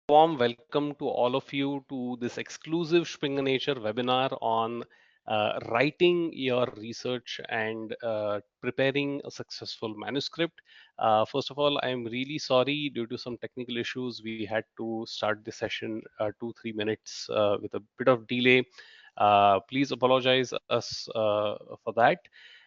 Warm welcome to all of you to this exclusive Springer Nature webinar on writing your research and preparing a successful manuscript. First of all, I'm really sorry due to some technical issues. We had to start the session 2-3 minutes with a bit of delay. Please apologize us for that.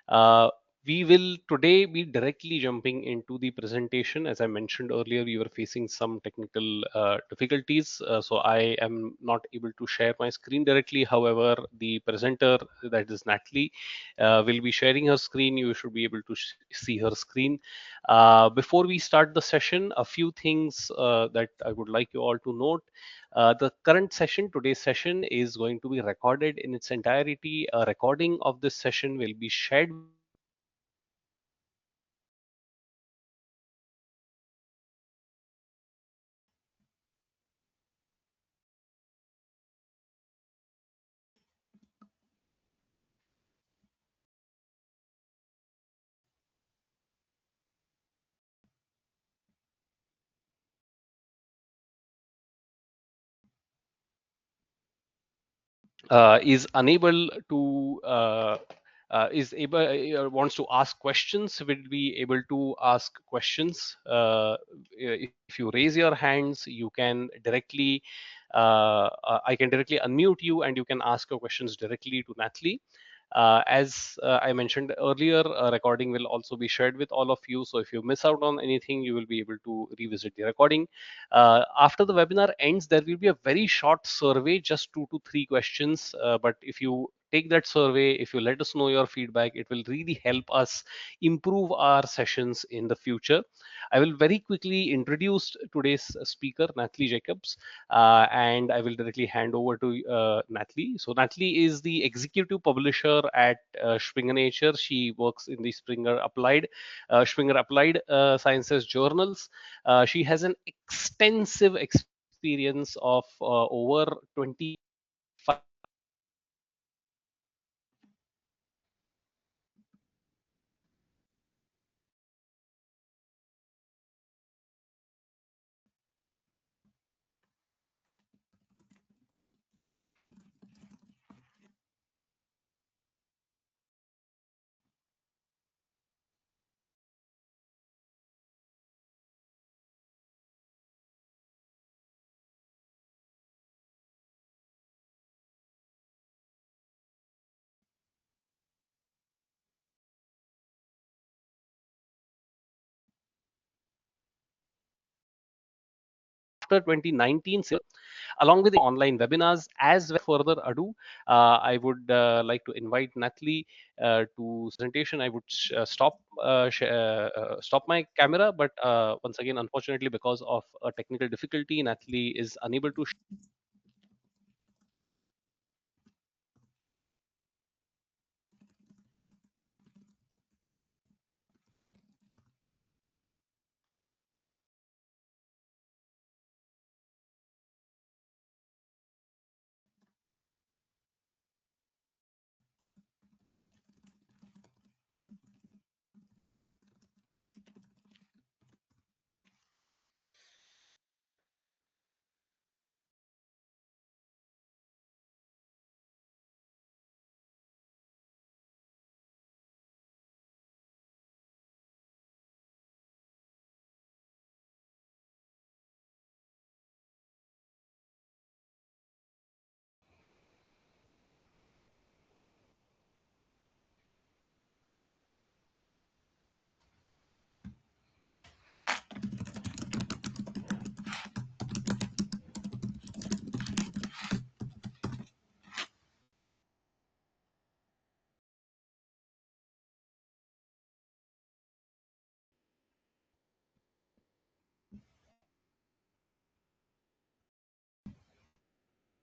Uh, we will today be directly jumping into the presentation. As I mentioned earlier, we were facing some technical difficulties, so I am not able to share my screen directly. However, the presenter, that is Natalie, will be sharing her screen. You should be able to see her screen. Before we start the session, a few things that I would like you all to note. The current session, today's session, is going to be recorded in its entirety. A recording of this session will be shared with you is unable to is able wants to ask questions will be able to ask questions. If you raise your hands, you can directly I can directly unmute you and you can ask your questions directly to Natalie. As I mentioned earlier, a recording will also be shared with all of you. So if you miss out on anything, you will be able to revisit the recording. After the webinar ends, there will be a very short survey, just 2 to 3 questions. But if you take that survey, if you let us know your feedback, it will really help us improve our sessions in the future. I will very quickly introduce today's speaker, Natalie Jacobs, and I will directly hand over to Natalie. So Natalie is the executive publisher at Springer Nature. She works in the Springer Applied Sciences journals. She has an extensive experience of over 25 after 2019, along with the online webinars as well. Further ado, I would like to invite Natalie to presentation. I would stop my camera, but once again, unfortunately, because of a technical difficulty, Natalie is unable to.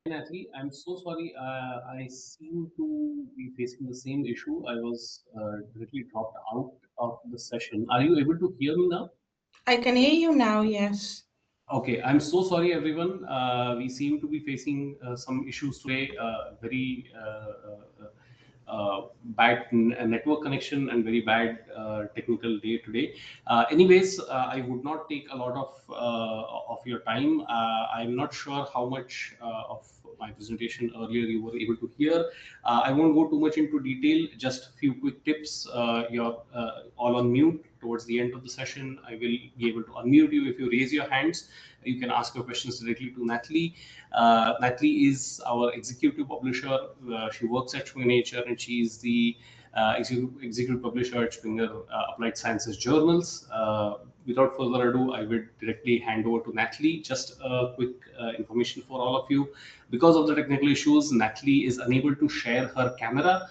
Natalie, I'm so sorry. I seem to be facing the same issue. I was directly dropped out of the session. Are you able to hear me now? I can hear you now, yes. Okay, I'm so sorry, everyone. We seem to be facing some issues today. Very bad network connection and very bad technical day today. Anyways, I would not take a lot of your time. I'm not sure how much of my presentation earlier you were able to hear. I won't go too much into detail. Just a few quick tips. You're all on mute. Towards the end of the session, I will be able to unmute you. If you raise your hands, you can ask your questions directly to Natalie. Natalie is our executive publisher. She works at Springer Nature, and she is the executive publisher at Springer Applied Sciences Journals. Without further ado, I will directly hand over to Natalie. Just a quick information for all of you. Because of the technical issues, Natalie is unable to share her camera.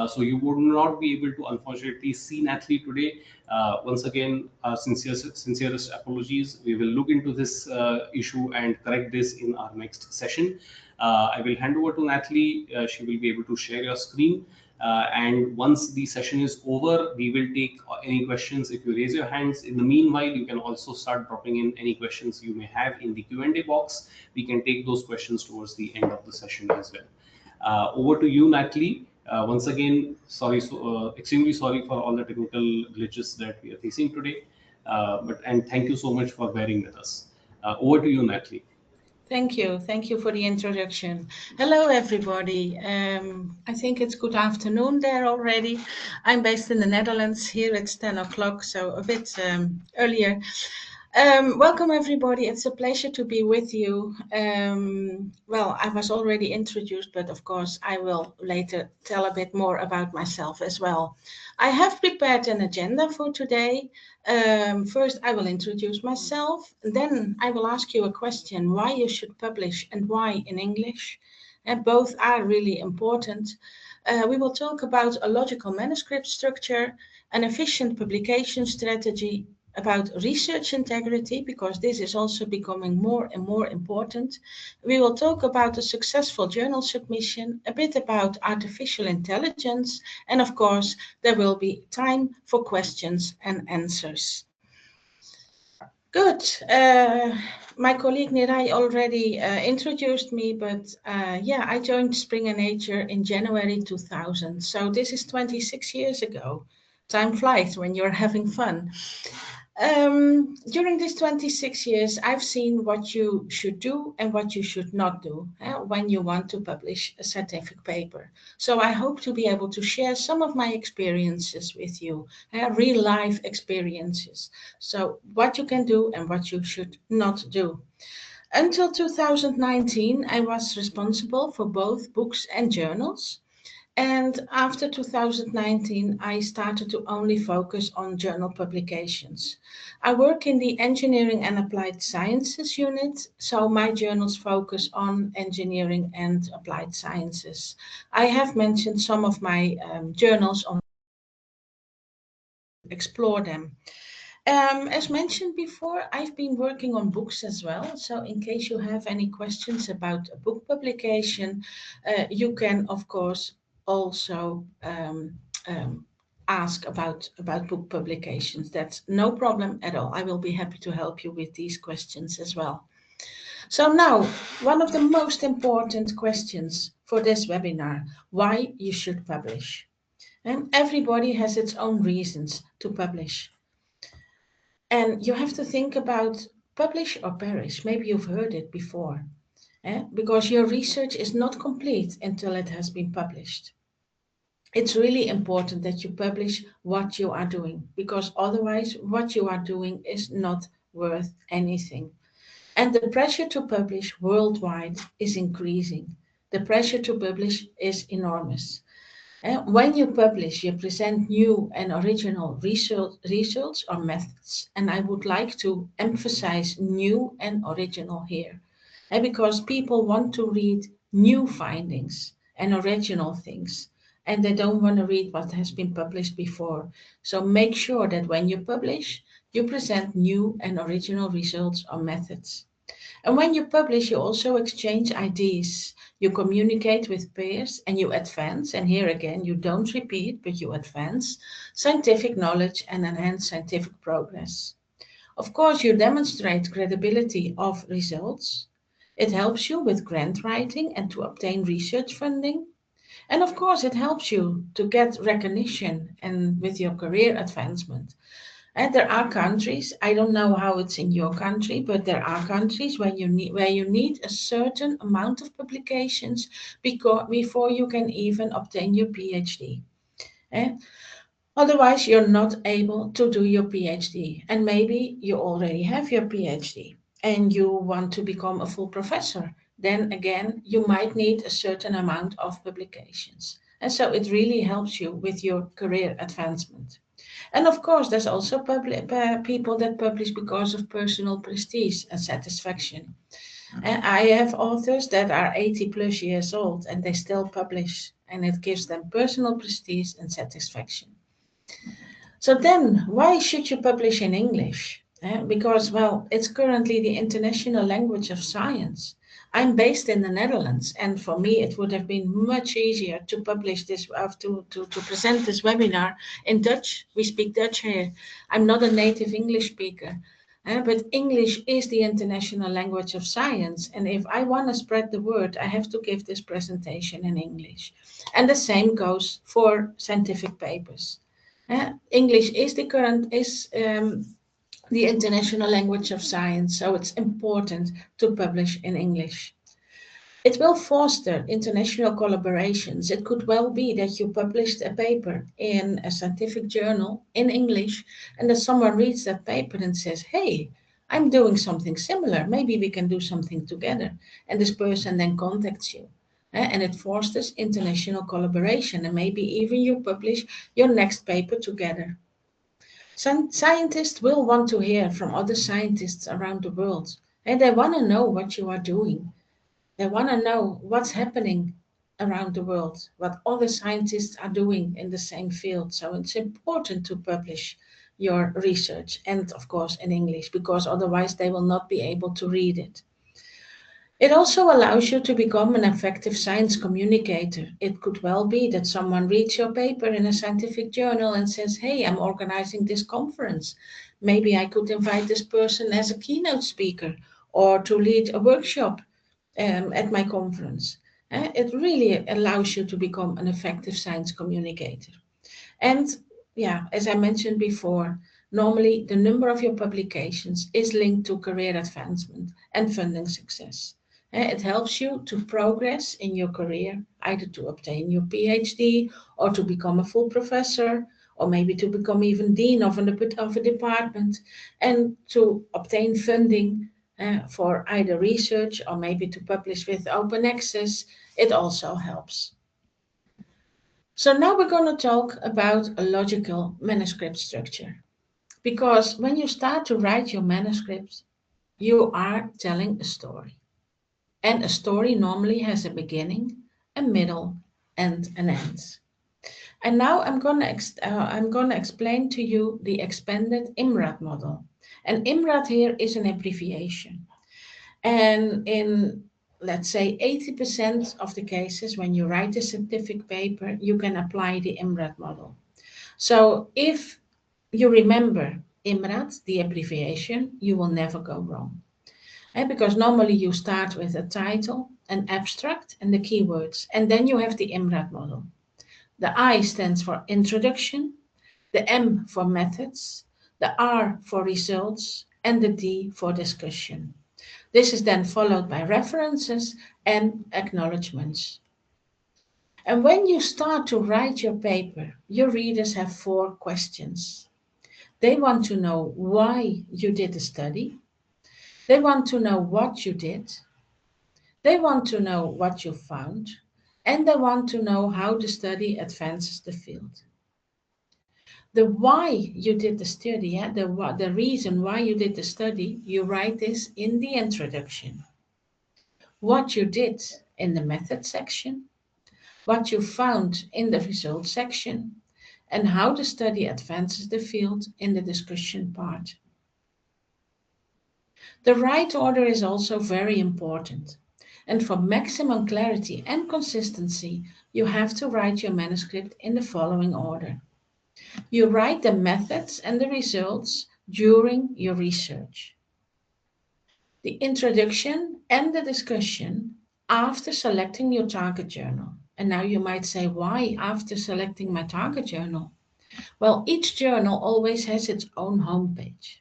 So you would not be able to unfortunately see Natalie today. Once again, sincerest apologies. We will look into this issue and correct this in our next session. I will hand over to Natalie. She will be able to share your screen. And once the session is over, we will take any questions if you raise your hands. In the meanwhile, you can also start dropping in any questions you may have in the Q&A box. We can take those questions towards the end of the session as well. Over to you, Natalie. Once again, extremely sorry for all the technical glitches that we are facing today. And thank you so much for bearing with us. Over to you, Natalie. Thank you. Thank you for the introduction. Hello, everybody. I think it's good afternoon there already. I'm based in the Netherlands. Here it's 10 o'clock, so a bit earlier. Welcome, everybody. It's a pleasure to be with you. Well, I was already introduced, but of course, I will later tell a bit more about myself as well. I have prepared an agenda for today. First, I will introduce myself. Then I will ask you a question, why you should publish and why in English. And both are really important. We will talk about a logical manuscript structure, an efficient publication strategy, about research integrity, because this is also becoming more and more important. We will talk about a successful journal submission, a bit about artificial intelligence, and of course, there will be time for questions and answers. Good. My colleague Nirai already introduced me, but yeah, I joined Springer Nature in January 2000. So this is 26 years ago. Time flies when you're having fun. During these 26 years, I've seen what you should do and what you should not do when you want to publish a scientific paper. So I hope to be able to share some of my experiences with you, real life experiences. So what you can do and what you should not do. Until 2019, I was responsible for both books and journals. And after 2019, I started to only focus on journal publications. I work in the Engineering and Applied Sciences unit, so my journals focus on engineering and applied sciences. I have mentioned some of my journals on explore them. As mentioned before, I've been working on books as well. So in case you have any questions about a book publication, you can, of course, also ask about book publications. That's no problem at all. I will be happy to help you with these questions as well. So now, one of the most important questions for this webinar, why you should publish. And everybody has its own reasons to publish. And you have to think about publish or perish. Maybe you've heard it before, because your research is not complete until it has been published. It's really important that you publish what you are doing, because otherwise what you are doing is not worth anything. And the pressure to publish worldwide is increasing. The pressure to publish is enormous. When you publish, you present new and original results or methods, and I would like to emphasize new and original here, because people want to read new findings and original things, and they don't want to read what has been published before. So make sure that when you publish, you present new and original results or methods. And when you publish, you also exchange ideas, you communicate with peers, and you advance, and here again, you don't repeat, but you advance scientific knowledge and enhance scientific progress. Of course, you demonstrate credibility of results. It helps you with grant writing and to obtain research funding. And of course, it helps you to get recognition and with your career advancement. And there are countries, I don't know how it's in your country, but there are countries where you need a certain amount of publications before you can even obtain your PhD. Eh? Otherwise, you're not able to do your PhD. And maybe you already have your PhD and you want to become a full professor. Then again, you might need a certain amount of publications. And so it really helps you with your career advancement. And of course, there's also people that publish because of personal prestige and satisfaction. And I have authors that are 80 plus years old and they still publish, and it gives them personal prestige and satisfaction. So then, why should you publish in English? Because, well, it's currently the international language of science. I'm based in the Netherlands, and for me, it would have been much easier to publish this, to present this webinar in Dutch. We speak Dutch here. I'm not a native English speaker, but English is the international language of science. And if I want to spread the word, I have to give this presentation in English. And the same goes for scientific papers. English is the international language of science, so it's important to publish in English. It will foster international collaborations. It could well be that you published a paper in a scientific journal in English, and that someone reads that paper and says, "Hey, I'm doing something similar. Maybe we can do something together." And this person then contacts you. And it fosters international collaboration, and maybe even you publish your next paper together. Some scientists will want to hear from other scientists around the world, and they want to know what you are doing. They want to know what's happening around the world, what other scientists are doing in the same field. So it's important to publish your research, and of course in English, because otherwise they will not be able to read it. It also allows you to become an effective science communicator. It could well be that someone reads your paper in a scientific journal and says, "Hey, I'm organizing this conference. Maybe I could invite this person as a keynote speaker or to lead a workshop at my conference." It really allows you to become an effective science communicator. And yeah, as I mentioned before, normally the number of your publications is linked to career advancement and funding success. It helps you to progress in your career, either to obtain your PhD or to become a full professor, or maybe to become even dean of a department, and to obtain funding for either research or maybe to publish with open access. It also helps. So now we're going to talk about a logical manuscript structure. Because when you start to write your manuscript, you are telling a story. And a story normally has a beginning, a middle, and an end. And now I'm going to explain to you the expanded IMRAD model. And IMRAD here is an abbreviation. And in, let's say, 80% of the cases when you write a scientific paper, you can apply the IMRAD model. So if you remember IMRAD, the abbreviation, you will never go wrong. Because normally you start with a title, an abstract, and the keywords, and then you have the IMRAD model. The I stands for introduction, the M for methods, the R for results, and the D for discussion. This is then followed by references and acknowledgements. And when you start to write your paper, your readers have 4 questions. They want to know why you did the study. They want to know what you did. They want to know what you found. And they want to know how the study advances the field. The why you did the study, the reason why you did the study, you write this in the introduction. What you did in the method section, what you found in the results section, and how the study advances the field in the discussion part. The right order is also very important. And for maximum clarity and consistency, you have to write your manuscript in the following order. You write the methods and the results during your research. The introduction and the discussion after selecting your target journal. And now you might say, why after selecting my target journal? Well, each journal always has its own homepage.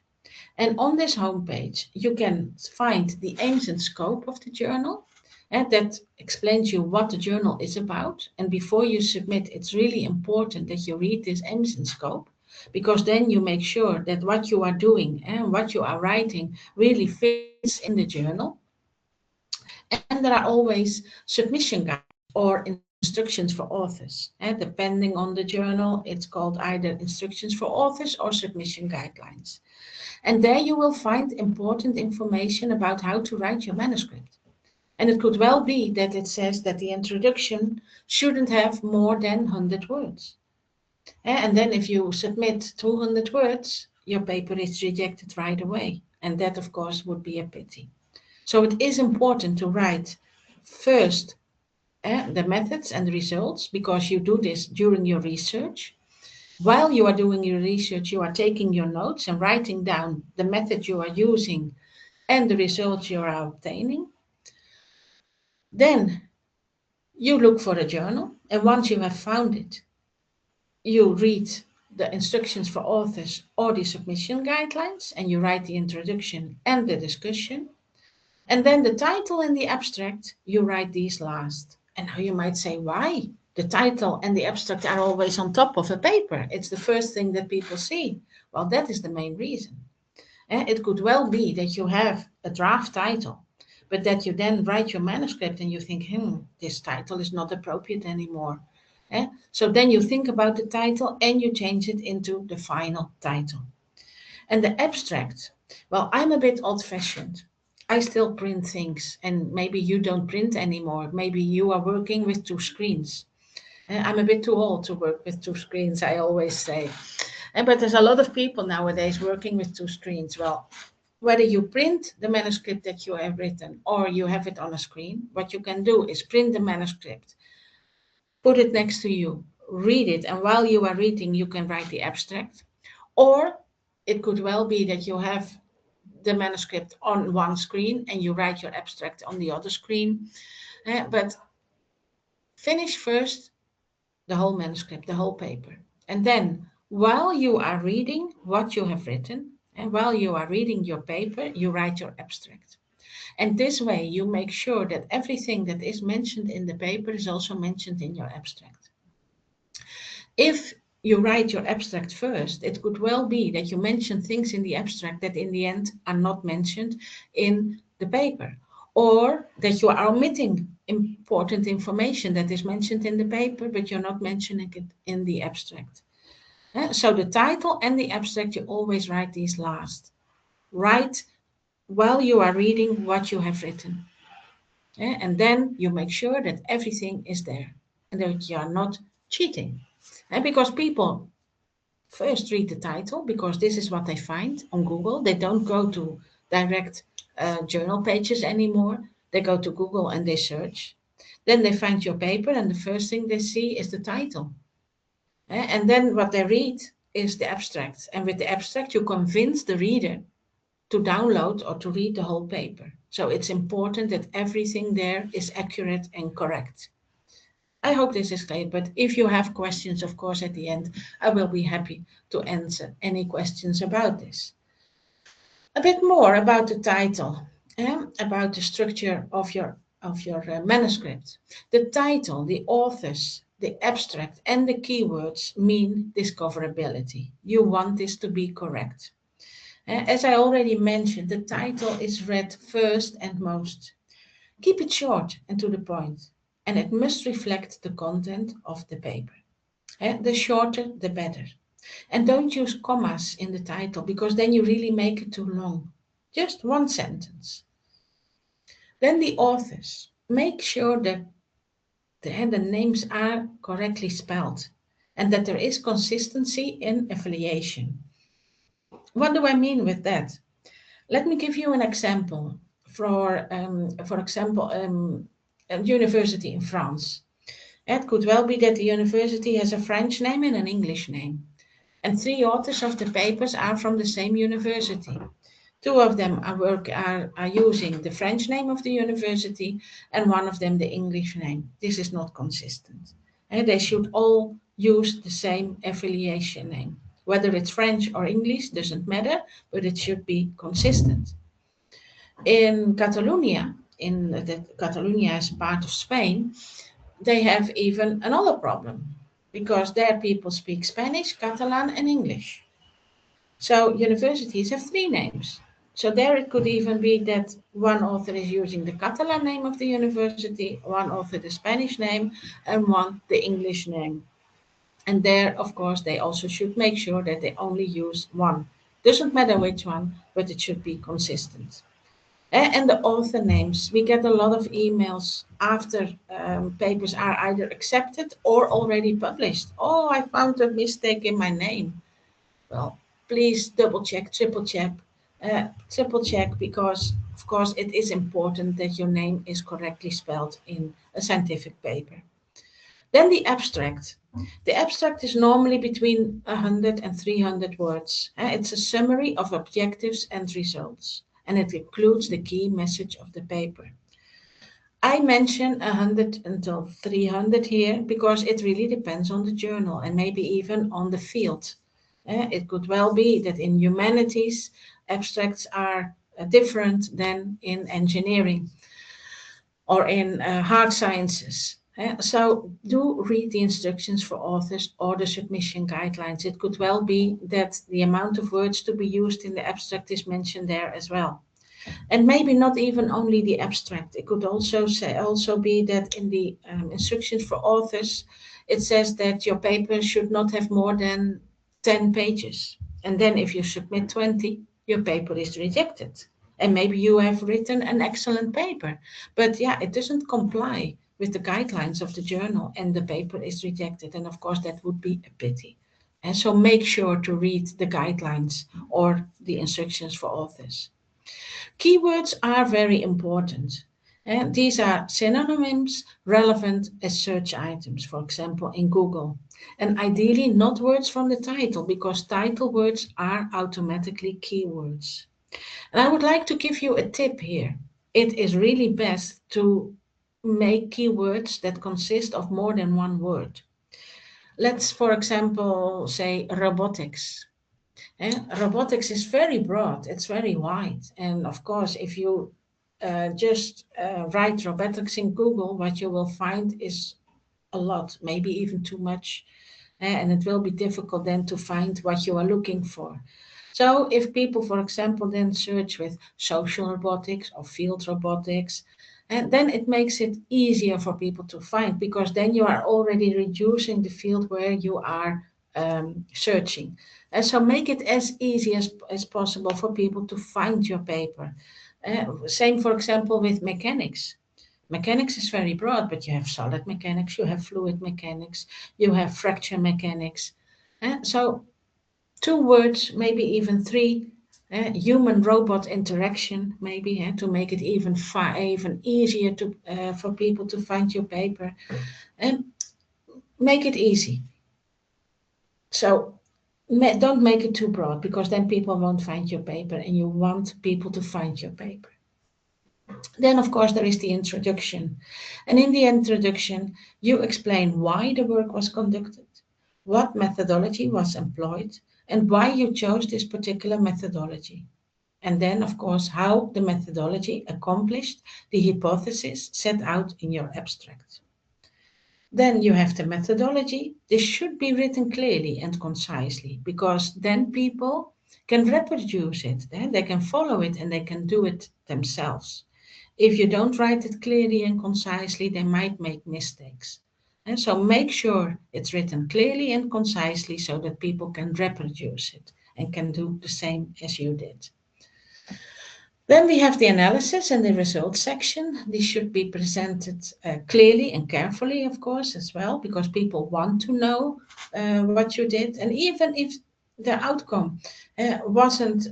And on this homepage, you can find the aims and scope of the journal. And that explains you what the journal is about. And before you submit, it's really important that you read this aims and scope, because then you make sure that what you are doing and what you are writing really fits in the journal. And there are always submission guides or instructions for authors. And depending on the journal, it's called either instructions for authors or submission guidelines. And there you will find important information about how to write your manuscript. And it could well be that it says that the introduction shouldn't have more than 100 words. And then if you submit 200 words, your paper is rejected right away. And that, of course, would be a pity. So it is important to write first the methods and the results, because you do this during your research. While you are doing your research, you are taking your notes and writing down the method you are using and the results you are obtaining. Then you look for a journal, and once you have found it, you read the instructions for authors or the submission guidelines, and you write the introduction and the discussion. And then the title and the abstract, you write these last. And now you might say, why? The title and the abstract are always on top of a paper. It's the first thing that people see. Well, that is the main reason. It could well be that you have a draft title, but that you then write your manuscript and you think, this title is not appropriate anymore. So then you think about the title and you change it into the final title. And the abstract, well, I'm a bit old-fashioned. I still print things, and maybe you don't print anymore. Maybe you are working with two screens. I'm a bit too old to work with two screens, I always say. But there's a lot of people nowadays working with two screens. Well, whether you print the manuscript that you have written or you have it on a screen, what you can do is print the manuscript, put it next to you, read it, and while you are reading, you can write the abstract. Or it could well be that you have the manuscript on one screen and you write your abstract on the other screen. But finish first the whole manuscript, the whole paper. And then while you are reading what you have written, and while you are reading your paper, you write your abstract. And this way you make sure that everything that is mentioned in the paper is also mentioned in your abstract. If you write your abstract first, it could well be that you mention things in the abstract that in the end are not mentioned in the paper, or that you are omitting important information that is mentioned in the paper, but you're not mentioning it in the abstract. So the title and the abstract, you always write these last. Write while you are reading what you have written. And then you make sure that everything is there and that you are not cheating. And because people first read the title, because this is what they find on Google. They don't go to direct journal pages anymore. They go to Google and they search. Then they find your paper, and the first thing they see is the title. And then what they read is the abstract. And with the abstract, you convince the reader to download or to read the whole paper. So it's important that everything there is accurate and correct. I hope this is clear, but if you have questions, of course, at the end, I will be happy to answer any questions about this. A bit more about the title, about the structure of your manuscript. The title, the authors, the abstract, and the keywords mean discoverability. You want this to be correct. As I already mentioned, the title is read first and most. Keep it short and to the point, and it must reflect the content of the paper. The shorter, the better. And don't use commas in the title, because then you really make it too long. Just one sentence. Then the authors. Make sure that the names are correctly spelled and that there is consistency in affiliation. What do I mean with that? Let me give you an example. For example, a university in France. It could well be that the university has a French name and an English name. And three authors of the papers are from the same university. Two of them are using the French name of the university, and one of them the English name. This is not consistent. And they should all use the same affiliation name. Whether it's French or English doesn't matter, but it should be consistent. In Catalonia, Catalonia is part of Spain, they have even another problem because their people speak Spanish, Catalan, and English. So universities have three names. So there it could even be that one author is using the Catalan name of the university, one author the Spanish name, and one the English name. And there, of course, they also should make sure that they only use one. Doesn't matter which one, but it should be consistent. And the author names. We get a lot of emails after papers are either accepted or already published. Oh, I found a mistake in my name. Well, please triple check because, of course, it is important that your name is correctly spelled in a scientific paper. Then the abstract. The abstract is normally between 100 and 300 words. It's a summary of objectives and results, and it includes the key message of the paper. I mention 100 until 300 here because it really depends on the journal and maybe even on the field. It could well be that in humanities, abstracts are different than in engineering or in hard sciences. So do read the instructions for authors or the submission guidelines. It could well be that the amount of words to be used in the abstract is mentioned there as well. And maybe not even only the abstract. It could also be that in the instructions for authors, it says that your paper should not have more than 10 pages. And then if you submit 20, your paper is rejected. And maybe you have written an excellent paper, but yeah, it doesn't comply with the guidelines of the journal and the paper is rejected. And of course, that would be a pity. And so make sure to read the guidelines or the instructions for authors. Keywords are very important. And these are synonyms relevant as search items, for example, in Google. And ideally, not words from the title, because title words are automatically keywords. And I would like to give you a tip here. It is really best to make keywords that consist of more than one word. Let's, for example, say robotics. Robotics is very broad, it's very wide. And of course, if you just write robotics in Google, what you will find is a lot, maybe even too much. And it will be difficult then to find what you are looking for. So if people, for example, then search with social robotics or field robotics, and then it makes it easier for people to find because then you are already reducing the field where you are searching. And so make it as easy as possible for people to find your paper. Same, for example, with mechanics. Mechanics is very broad, but you have solid mechanics, you have fluid mechanics, you have fracture mechanics. So 2 words, maybe even 3. Human-robot interaction, maybe to make it even easier for people to find your paper. And make it easy. So don't make it too broad because then people won't find your paper and you want people to find your paper. Then, of course, there is the introduction. And in the introduction, you explain why the work was conducted, what methodology was employed, and why you chose this particular methodology. And then, of course, how the methodology accomplished the hypothesis set out in your abstract. Then you have the methodology. This should be written clearly and concisely because then people can reproduce it. They can follow it and they can do it themselves. If you don't write it clearly and concisely, they might make mistakes. And so make sure it's written clearly and concisely so that people can reproduce it and can do the same as you did. Then we have the analysis and the results section. These should be presented clearly and carefully, of course, as well, because people want to know what you did. And even if the outcome wasn't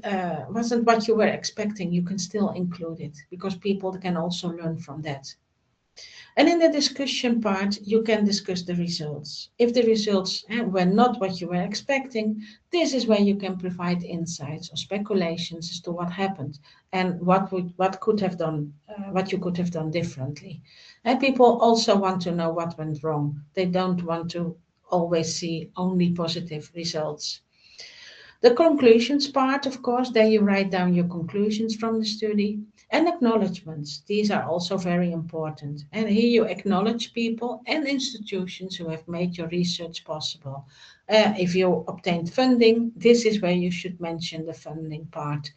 what you were expecting, you can still include it because people can also learn from that. And in the discussion part, you can discuss the results. If the results were not what you were expecting, this is where you can provide insights or speculations as to what happened and what could have done, what you could have done differently. And people also want to know what went wrong. They don't want to always see only positive results. The conclusions part, of course, there you write down your conclusions from the study and acknowledgements. These are also very important. And here you acknowledge people and institutions who have made your research possible. If you obtained funding, this is where you should mention the funding part.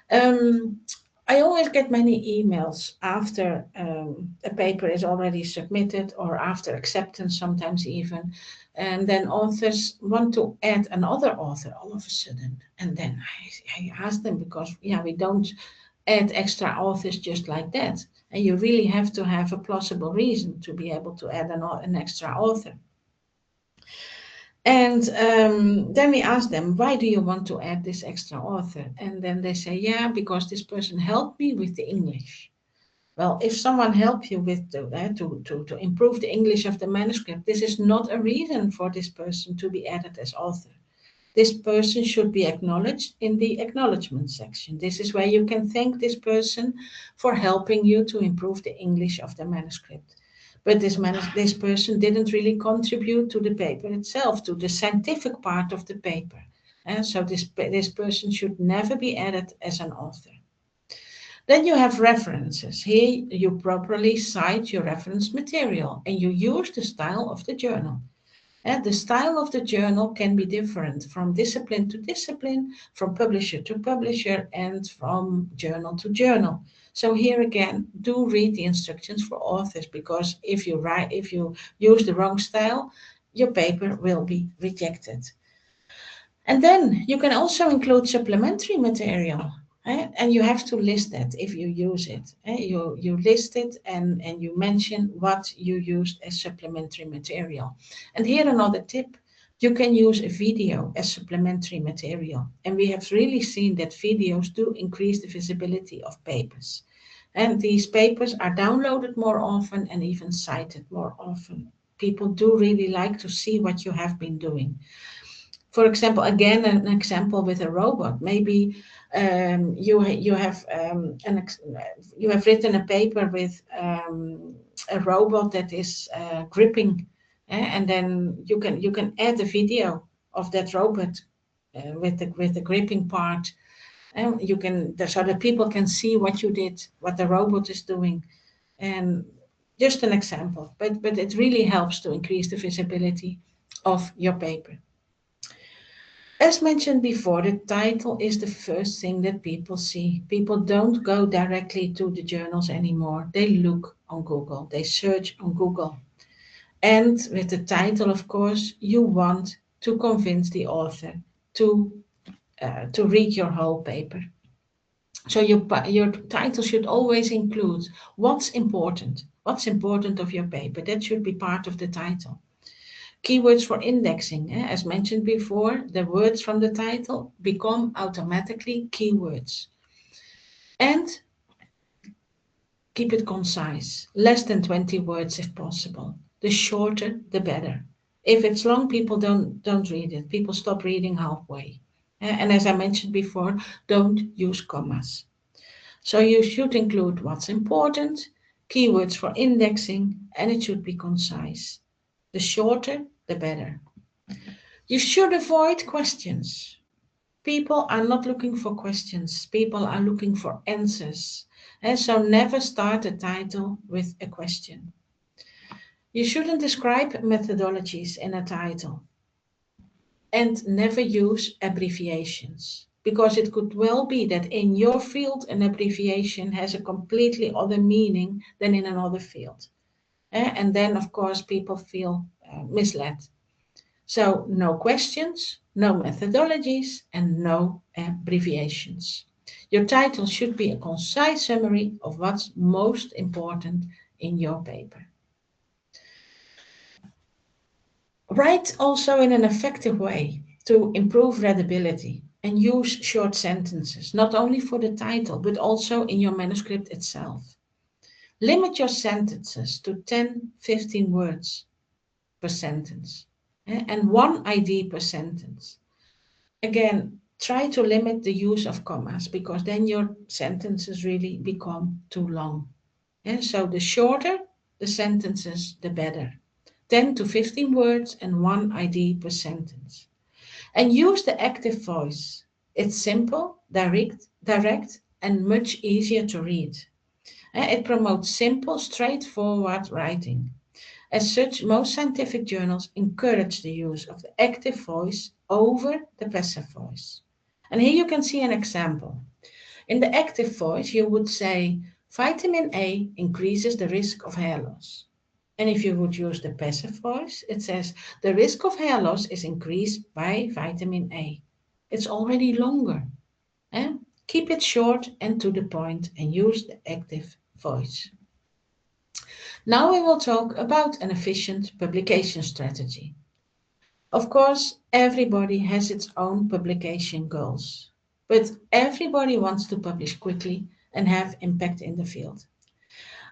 Um, I always get many emails after a paper is already submitted or after acceptance, sometimes even. And then authors want to add another author all of a sudden. And then I ask them because, yeah, we don't add extra authors just like that. And you really have to have a plausible reason to be able to add an extra author. And then we ask them, why do you want to add this extra author? And then they say, yeah, because this person helped me with the English. Well, if someone helped you with to improve the English of the manuscript, this is not a reason for this person to be added as author. This person should be acknowledged in the acknowledgement section. This is where you can thank this person for helping you to improve the English of the manuscript. But this person didn't really contribute to the paper itself, to the scientific part of the paper. And so this person should never be added as an author. Then you have references. Here you properly cite your reference material and you use the style of the journal. And the style of the journal can be different from discipline to discipline, from publisher to publisher, and from journal to journal. So here again, do read the instructions for authors, because if you use the wrong style, your paper will be rejected. And then you can also include supplementary material. And you have to list that if you use it. You list it and you mention what you used as supplementary material. And here another tip. You can use a video as supplementary material. And we have really seen that videos do increase the visibility of papers. And these papers are downloaded more often and even cited more often. People do really like to see what you have been doing. For example, again, an example with a robot. Maybe you have written a paper with a robot that is gripping, and then you can add a video of that robot with the gripping part, and you can so that people can see what you did, what the robot is doing, and just an example. But it really helps to increase the visibility of your paper. As mentioned before, the title is the first thing that people see. People don't go directly to the journals anymore. They look on Google, they search on Google. And with the title, of course, you want to convince the author to read your whole paper. So your title should always include what's important of your paper. That should be part of the title. Keywords for indexing. As mentioned before, the words from the title become automatically keywords. And keep it concise, less than 20 words if possible. The shorter, the better. If it's long, people don't read it. People stop reading halfway. And as I mentioned before, don't use commas. So you should include what's important, keywords for indexing, and it should be concise. The shorter, the better. You should avoid questions. People are not looking for questions. People are looking for answers. And so never start a title with a question. You shouldn't describe methodologies in a title. And never use abbreviations. Because it could well be that in your field, an abbreviation has a completely other meaning than in another field. And then, of course, people feel misled. So no questions, no methodologies, and no abbreviations. Your title should be a concise summary of what's most important in your paper. Write also in an effective way to improve readability and use short sentences, not only for the title, but also in your manuscript itself. Limit your sentences to 10, 15 words per sentence, and one ID per sentence. Again, try to limit the use of commas because then your sentences really become too long. And so the shorter the sentences, the better. 10 to 15 words and one ID per sentence. And use the active voice. It's simple, direct, and much easier to read. It promotes simple, straightforward writing. As such, most scientific journals encourage the use of the active voice over the passive voice. And here you can see an example. In the active voice, you would say, vitamin A increases the risk of hair loss. And if you would use the passive voice, it says, the risk of hair loss is increased by vitamin A. It's already longer. Eh? Keep it short and to the point and use the active voice. Now we will talk about an efficient publication strategy. Of course, everybody has its own publication goals, but everybody wants to publish quickly and have impact in the field.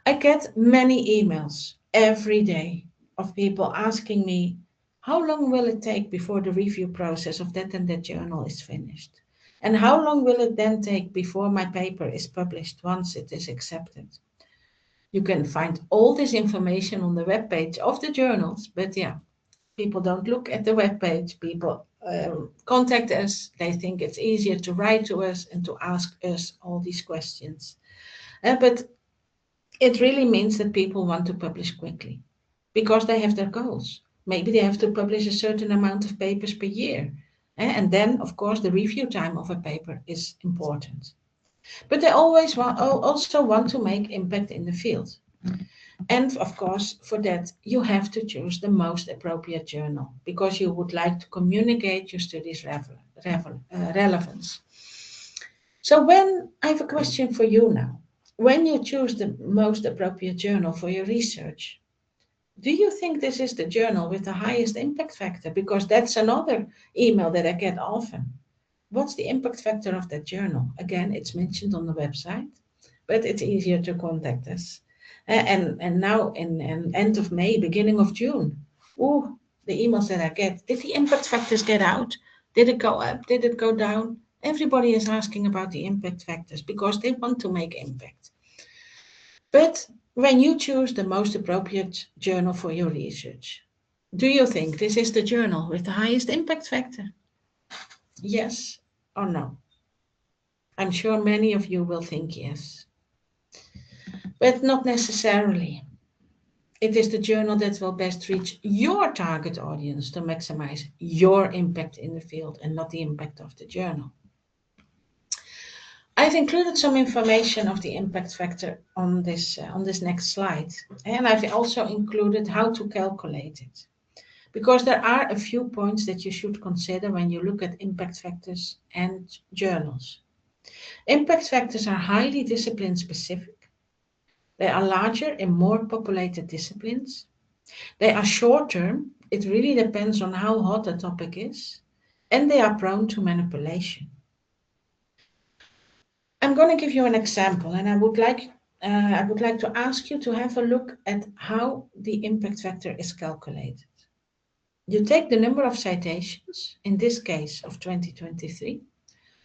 I get many emails every day of people asking me, how long will it take before the review process of that and that journal is finished? And how long will it then take before my paper is published once it is accepted? You can find all this information on the webpage of the journals, but yeah, people don't look at the webpage. People contact us. They think it's easier to write to us and to ask us all these questions. But it really means that people want to publish quickly because they have their goals. Maybe they have to publish a certain amount of papers per year. And then, of course, the review time of a paper is important. But they always also want to make impact in the field. And of course, for that, you have to choose the most appropriate journal because you would like to communicate your studies' relevance. So, I have a question for you now. When you choose the most appropriate journal for your research, do you think this is the journal with the highest impact factor? Because that's another email that I get often. What's the impact factor of that journal? Again, it's mentioned on the website, but it's easier to contact us. And now in end of May, beginning of June, oh, the emails that I get, did the impact factors get out? Did it go up? Did it go down? Everybody is asking about the impact factors because they want to make impact. But when you choose the most appropriate journal for your research, do you think this is the journal with the highest impact factor? Yes or no? I'm sure many of you will think yes, but not necessarily. It is the journal that will best reach your target audience to maximize your impact in the field and not the impact of the journal. I've included some information of the impact factor on this next slide, and I've also included how to calculate it. Because there are a few points that you should consider when you look at impact factors and journals. Impact factors are highly discipline specific. They are larger in more populated disciplines. They are short term. It really depends on how hot a topic is. And they are prone to manipulation. I'm going to give you an example, and I would like to ask you to have a look at how the impact factor is calculated. You take the number of citations, in this case of 2023,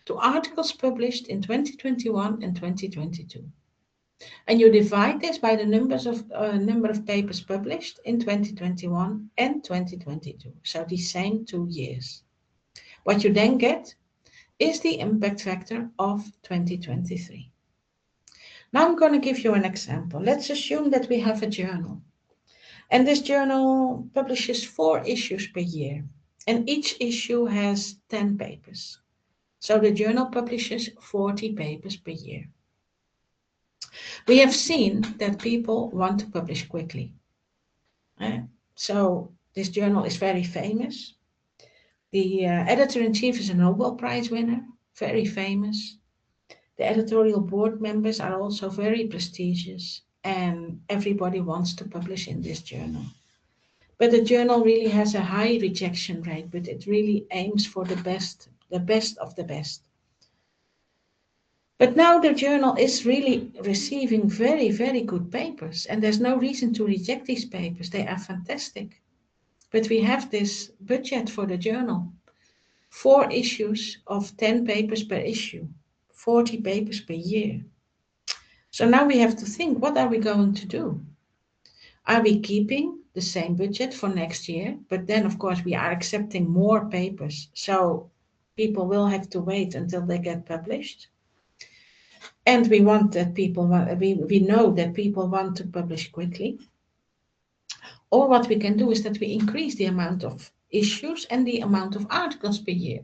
to articles published in 2021 and 2022. And you divide this by the number of papers published in 2021 and 2022, so the same 2 years. What you then get is the impact factor of 2023. Now I'm going to give you an example. Let's assume that we have a journal. And this journal publishes 4 issues per year. And each issue has 10 papers. So the journal publishes 40 papers per year. We have seen that people want to publish quickly. So this journal is very famous. The editor-in-chief is a Nobel Prize winner, very famous. The editorial board members are also very prestigious, and everybody wants to publish in this journal. But the journal really has a high rejection rate, but it really aims for the best of the best. But now the journal is really receiving very, very good papers, and there's no reason to reject these papers. They are fantastic. But we have this budget for the journal, 4 issues of 10 papers per issue, 40 papers per year. So now we have to think, what are we going to do? Are we keeping the same budget for next year? But then, of course, we are accepting more papers. So people will have to wait until they get published. And we want that we know that people want to publish quickly. Or what we can do is that we increase the amount of issues and the amount of articles per year.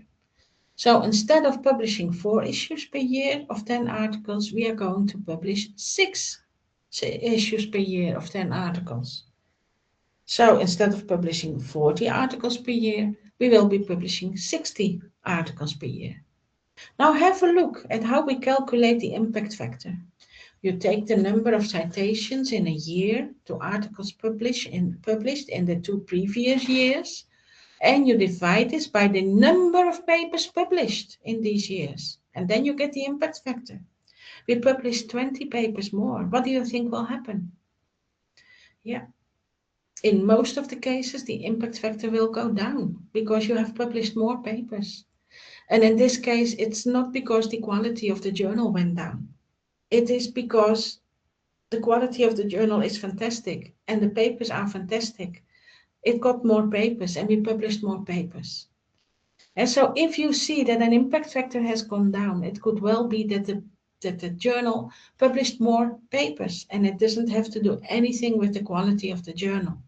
So instead of publishing 4 issues per year of 10 articles, we are going to publish 6 issues per year of 10 articles. So instead of publishing 40 articles per year, we will be publishing 60 articles per year. Now have a look at how we calculate the impact factor. You take the number of citations in a year to articles published in the 2 previous years, and you divide this by the number of papers published in these years. And then you get the impact factor. We published 20 papers more. What do you think will happen? Yeah. In most of the cases, the impact factor will go down because you have published more papers. And in this case, it's not because the quality of the journal went down. It is because the quality of the journal is fantastic and the papers are fantastic. It got more papers and we published more papers. And so if you see that an impact factor has gone down, it could well be that the journal published more papers, and it doesn't have to do anything with the quality of the journal.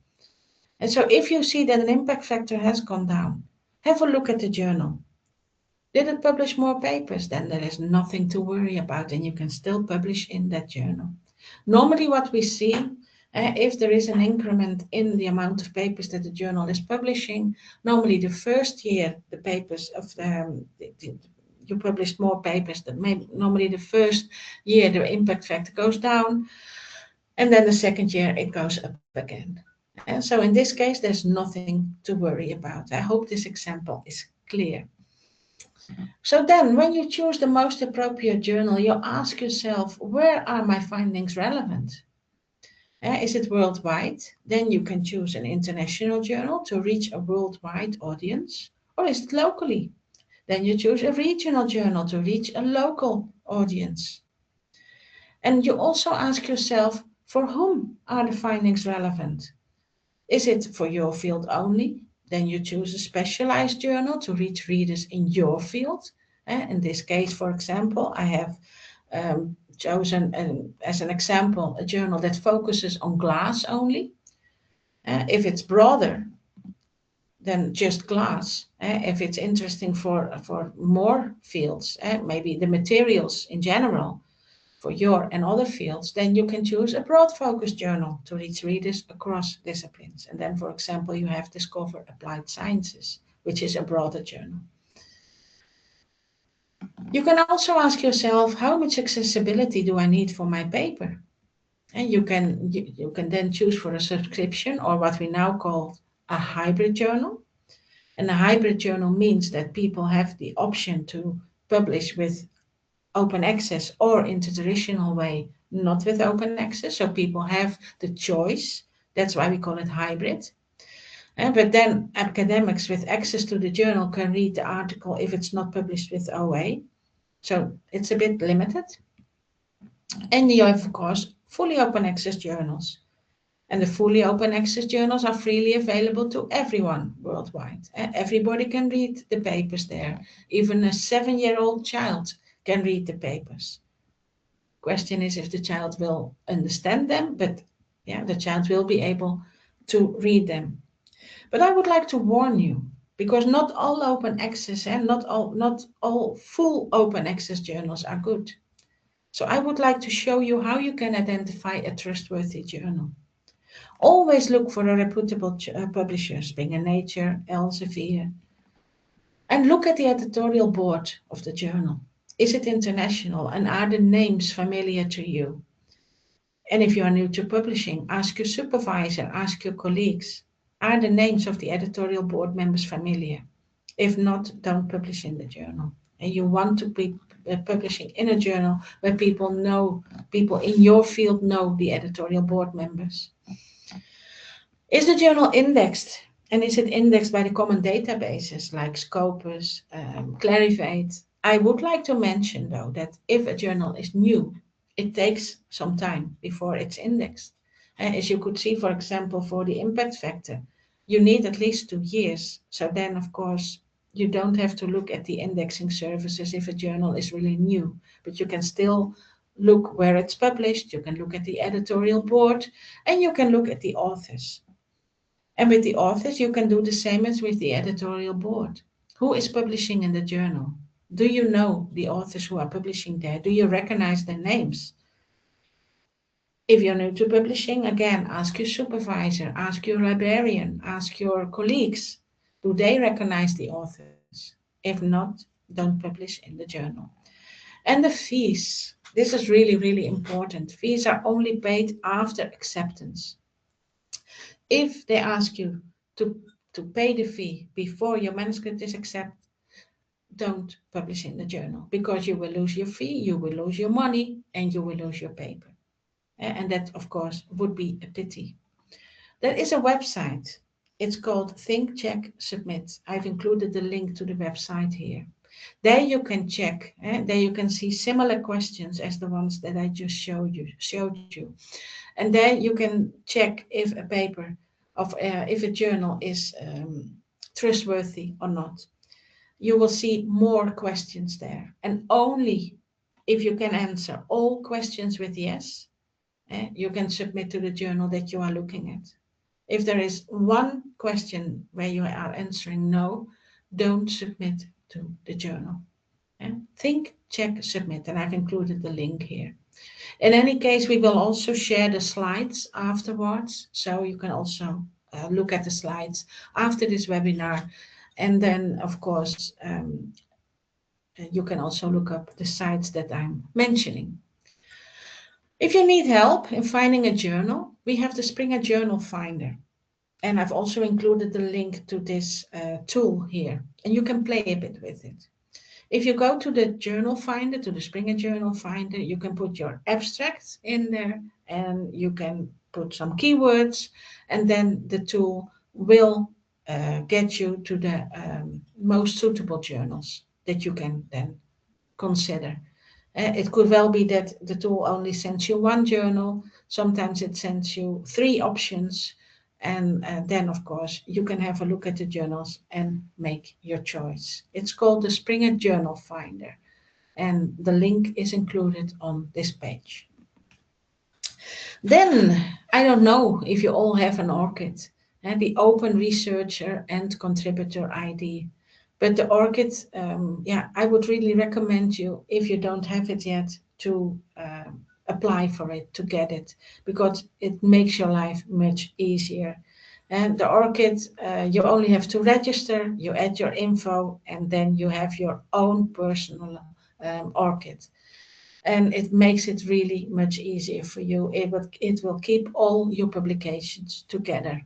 And so if you see that an impact factor has gone down, have a look at the journal. Did it publish more papers? Then there is nothing to worry about and you can still publish in that journal. Normally what we see, if there is an increment in the amount of papers that the journal is publishing, normally the first year the papers of you published more papers, normally the first year the impact factor goes down, and then the second year it goes up again. And so in this case, there's nothing to worry about. I hope this example is clear. So then, when you choose the most appropriate journal, you ask yourself, where are my findings relevant? Is it worldwide? Then you can choose an international journal to reach a worldwide audience. Or is it locally? Then you choose a regional journal to reach a local audience. And you also ask yourself, for whom are the findings relevant? Is it for your field only? Then you choose a specialized journal to reach readers in your field. In this case, for example, I have chosen as an example a journal that focuses on glass only. If it's broader than just glass, if it's interesting for more fields, maybe the materials in general, for your and other fields, then you can choose a broad focus journal to reach readers across disciplines. And then, for example, you have Discover Applied Sciences, which is a broader journal. You can also ask yourself, how much accessibility do I need for my paper? And you can then choose for a subscription, or what we now call a hybrid journal. And a hybrid journal means that people have the option to publish with open access or in the traditional way, not with open access. So people have the choice. That's why we call it hybrid. But then academics with access to the journal can read the article if it's not published with OA. So it's a bit limited. And you have, of course, fully open access journals. And the fully open access journals are freely available to everyone worldwide. Everybody can read the papers there. Even a 7-year-old child can read the papers. Question is if the child will understand them, but yeah, the child will be able to read them. But I would like to warn you, because not all open access and not all full open access journals are good. So I would like to show you how you can identify a trustworthy journal. Always look for a reputable publisher, Springer Nature, Elsevier, and look at the editorial board of the journal. Is it international and are the names familiar to you? And if you are new to publishing, ask your supervisor, ask your colleagues, are the names of the editorial board members familiar? If not, don't publish in the journal. And you want to be publishing in a journal where people in your field know the editorial board members. Is the journal indexed? And is it indexed by the common databases like Scopus, Clarivate? I would like to mention, though, that if a journal is new, it takes some time before it's indexed. As you could see, for example, for the impact factor, you need at least 2 years. So then, of course, you don't have to look at the indexing services if a journal is really new, but you can still look where it's published, you can look at the editorial board, and you can look at the authors. And with the authors, you can do the same as with the editorial board. Who is publishing in the journal? Do you know the authors who are publishing there? Do you recognize their names? If you're new to publishing, again, ask your supervisor, ask your librarian, ask your colleagues. Do they recognize the authors? If not, don't publish in the journal. And the fees. This is really, really important. Fees are only paid after acceptance. If they ask you to pay the fee before your manuscript is accepted, don't publish in the journal because you will lose your fee, you will lose your money, and you will lose your paper. And that, of course, would be a pity. There is a website. It's called Think, Check, Submit. I've included the link to the website here. There you can check. There you can see similar questions as the ones that I just showed you. And then you can check if a paper if a journal is trustworthy or not. You will see more questions there. And only if you can answer all questions with yes, you can submit to the journal that you are looking at. If there is one question where you are answering no, don't submit to the journal. Think, check, submit. And I've included the link here. In any case, we will also share the slides afterwards, so you can also look at the slides after this webinar. And then, of course, you can also look up the sites that I'm mentioning. If you need help in finding a journal, we have the Springer Journal Finder. And I've also included the link to this tool here, and you can play a bit with it. If you go to the journal finder, to the Springer Journal Finder, you can put your abstracts in there and you can put some keywords, and then the tool will get you to the most suitable journals that you can then consider. It could well be that the tool only sends you one journal. Sometimes it sends you 3 options. And then, of course, you can have a look at the journals and make your choice. It's called the Springer Journal Finder. And the link is included on this page. Then, I don't know if you all have an ORCID, the Open Researcher and Contributor ID. But the ORCID, I would really recommend you, if you don't have it yet, to apply for it, to get it, because it makes your life much easier. And the ORCID, you only have to register, you add your info, and then you have your own personal ORCID. And it makes it really much easier for you. It will keep all your publications together.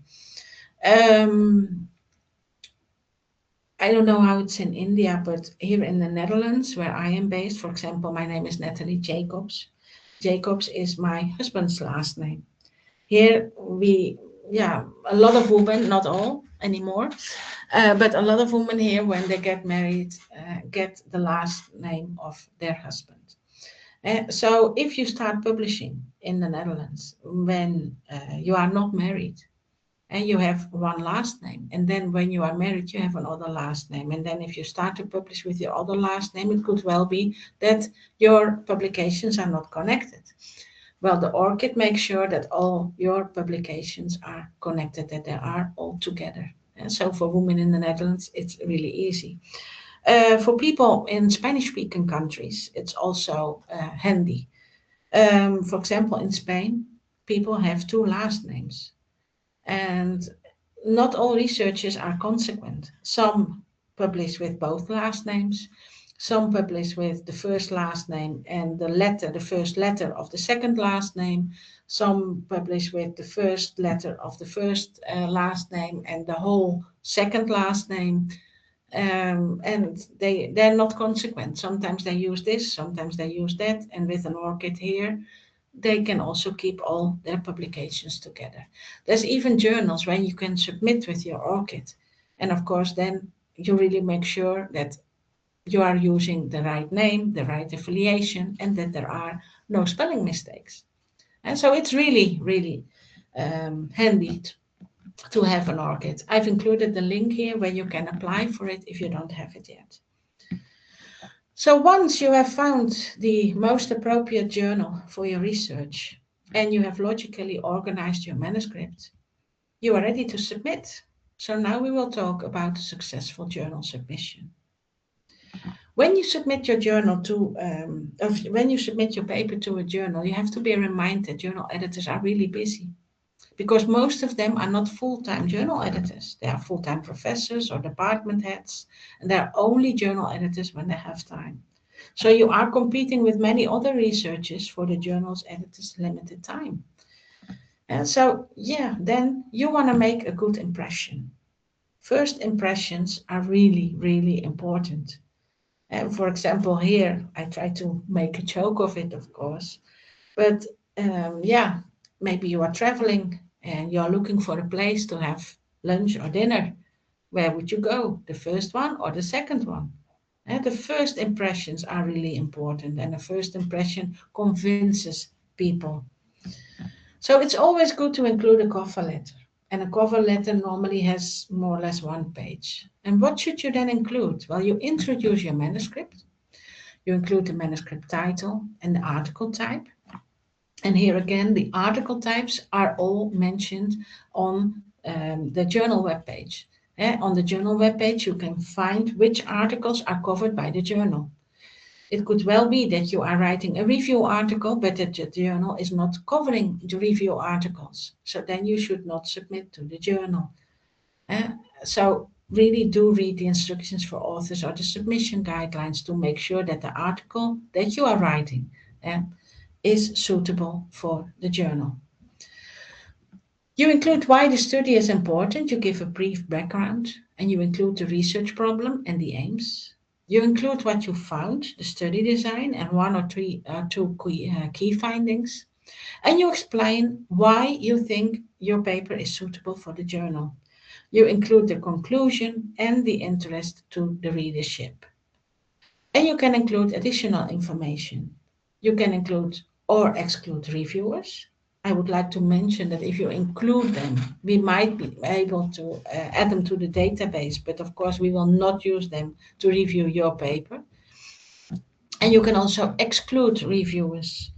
I don't know how it's in India, but here in the Netherlands, where I am based, for example, my name is Natalie Jacobs. Jacobs is my husband's last name. Here a lot of women, not all anymore, but a lot of women here, when they get married, get the last name of their husband. So if you start publishing in the Netherlands when you are not married, and you have one last name, and then when you are married you have another last name, and then if you start to publish with your other last name, it could well be that your publications are not connected. Well, the ORCID makes sure that all your publications are connected, that they are all together. And so for women in the Netherlands, it's really easy. For people in Spanish-speaking countries, it's also handy. For example, in Spain, people have 2 last names. And not all researchers are consequent. Some publish with both last names. Some publish with the first last name and the first letter of the second last name. Some publish with the first letter of the first last name and the whole second last name. and they're not consequent. Sometimes they use this, sometimes they use that, and with an ORCID here, they can also keep all their publications together. There's even journals where you can submit with your ORCID, and of course then you really make sure that you are using the right name, the right affiliation, and that there are no spelling mistakes. And so it's really, really handy to have an ORCID. I've included the link here where you can apply for it if you don't have it yet. So once you have found the most appropriate journal for your research and you have logically organized your manuscript, you are ready to submit. So now we will talk about a successful journal submission. When you submit your journal to, when you submit your paper to a journal, you have to be reminded journal editors are really busy because most of them are not full-time journal editors. They are full-time professors or department heads, and they're only journal editors when they have time. So you are competing with many other researchers for the journal's editors' limited time. And so, yeah, then you want to make a good impression. First impressions are really, really important. And for example, here I try to make a joke of it, of course. But yeah, maybe you are traveling and you are looking for a place to have lunch or dinner. Where would you go? The first one or the second one? And the first impressions are really important, and the first impression convinces people. So it's always good to include a cover letter. And a cover letter normally has more or less one page. And what should you then include? Well, you introduce your manuscript. You include the manuscript title and the article type. And here again, the article types are all mentioned on the journal webpage. On the journal webpage, you can find which articles are covered by the journal. It could well be that you are writing a review article, but that the journal is not covering the review articles. So then you should not submit to the journal. Uh, so really do read the instructions for authors or the submission guidelines to make sure that the article that you are writing is suitable for the journal. You include why the study is important, you give a brief background, and you include the research problem and the aims. You include what you found, the study design, and one or two key findings. And you explain why you think your paper is suitable for the journal. You include the conclusion and the interest to the readership. And you can include additional information. You can include or exclude reviewers. I would like to mention that if you include them, we might be able to add them to the database, but of course we will not use them to review your paper. And you can also exclude reviewers.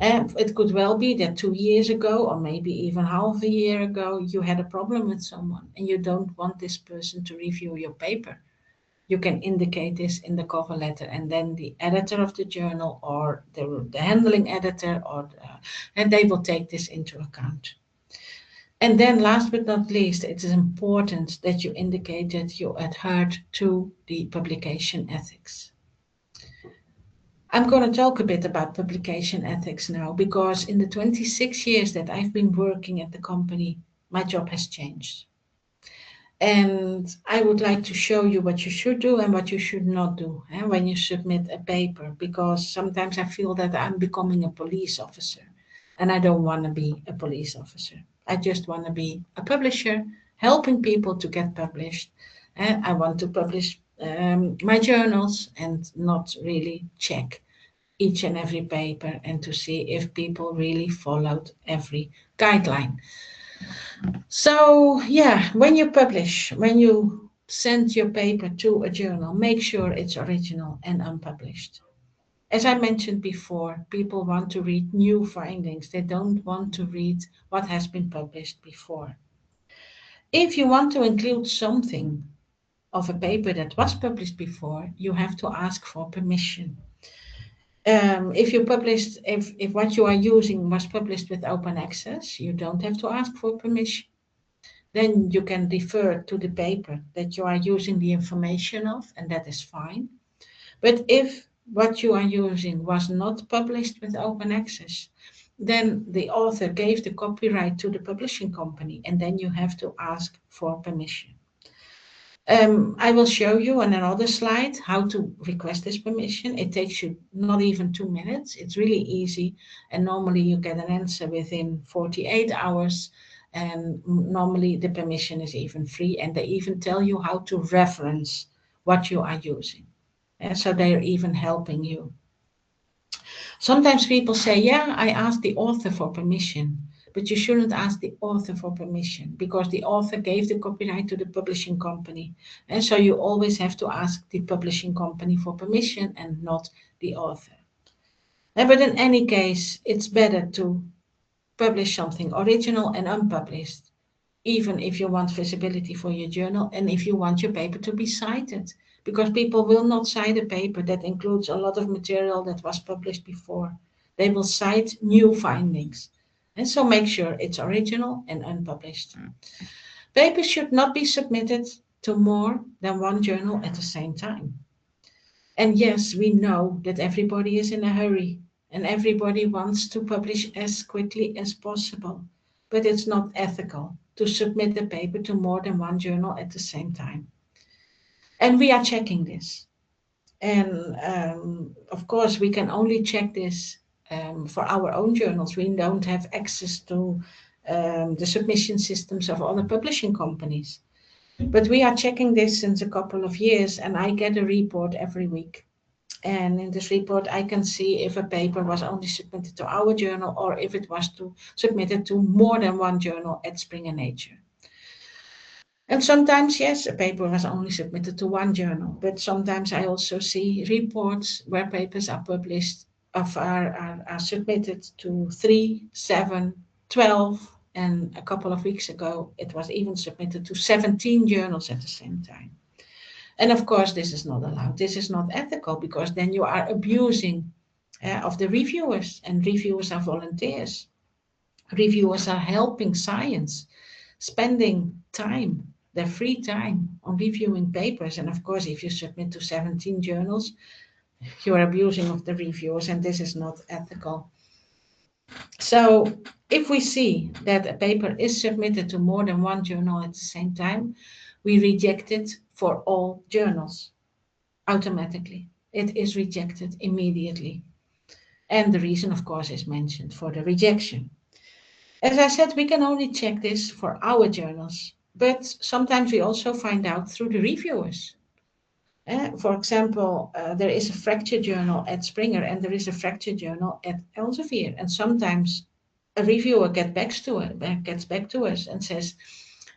And it could well be that 2 years ago, or maybe even half a year ago, you had a problem with someone and you don't want this person to review your paper. You can indicate this in the cover letter, and then the editor of the journal or the handling editor and they will take this into account. And then last but not least, it is important that you indicate that you adhere to the publication ethics. I'm going to talk a bit about publication ethics now because in the 26 years that I've been working at the company, my job has changed. And I would like to show you what you should do and what you should not do when you submit a paper, because sometimes I feel that I'm becoming a police officer and I don't want to be a police officer. I just want to be a publisher, helping people to get published. And I want to publish my journals and not really check each and every paper and to see if people really followed every guideline. So, yeah, when you publish, when you send your paper to a journal, make sure it's original and unpublished. As I mentioned before, people want to read new findings. They don't want to read what has been published before. If you want to include something of a paper that was published before, you have to ask for permission. If you published, if what you are using was published with open access, you don't have to ask for permission. Then you can refer to the paper that you are using the information of, and that is fine. But if what you are using was not published with open access, then the author gave the copyright to the publishing company, and then you have to ask for permission. I will show you on another slide how to request this permission. It takes you not even 2 minutes. It's really easy. And normally you get an answer within 48 hours. And normally the permission is even free. And they even tell you how to reference what you are using. And so they're even helping you. Sometimes people say, yeah, I asked the author for permission. But you shouldn't ask the author for permission because the author gave the copyright to the publishing company. And so you always have to ask the publishing company for permission and not the author. But in any case, it's better to publish something original and unpublished, even if you want visibility for your journal and if you want your paper to be cited, because people will not cite a paper that includes a lot of material that was published before. They will cite new findings. And so make sure it's original and unpublished. Papers should not be submitted to more than one journal at the same time. And yes, we know that everybody is in a hurry and everybody wants to publish as quickly as possible, but it's not ethical to submit a paper to more than one journal at the same time. And we are checking this. And of course, we can only check this for our own journals. We don't have access to the submission systems of other publishing companies. But we are checking this since a couple of years, and I get a report every week. And in this report, I can see if a paper was only submitted to our journal or if it was submitted to more than one journal at Springer Nature. And sometimes, yes, a paper was only submitted to one journal, but sometimes I also see reports where papers are published are submitted to 3, 7, 12, and a couple of weeks ago it was even submitted to 17 journals at the same time. And of course, this is not allowed. This is not ethical because then you are abusing of the reviewers, and reviewers are volunteers. Reviewers are helping science, spending time, their free time on reviewing papers. And of course, if you submit to 17 journals, you are abusing of the reviewers, and this is not ethical. So if we see that a paper is submitted to more than one journal at the same time, we reject it for all journals automatically. It is rejected immediately. And the reason, of course, is mentioned for the rejection. As I said, we can only check this for our journals, but sometimes we also find out through the reviewers. For example, there is a fracture journal at Springer and there is a fracture journal at Elsevier. And sometimes a reviewer gets back to us and says,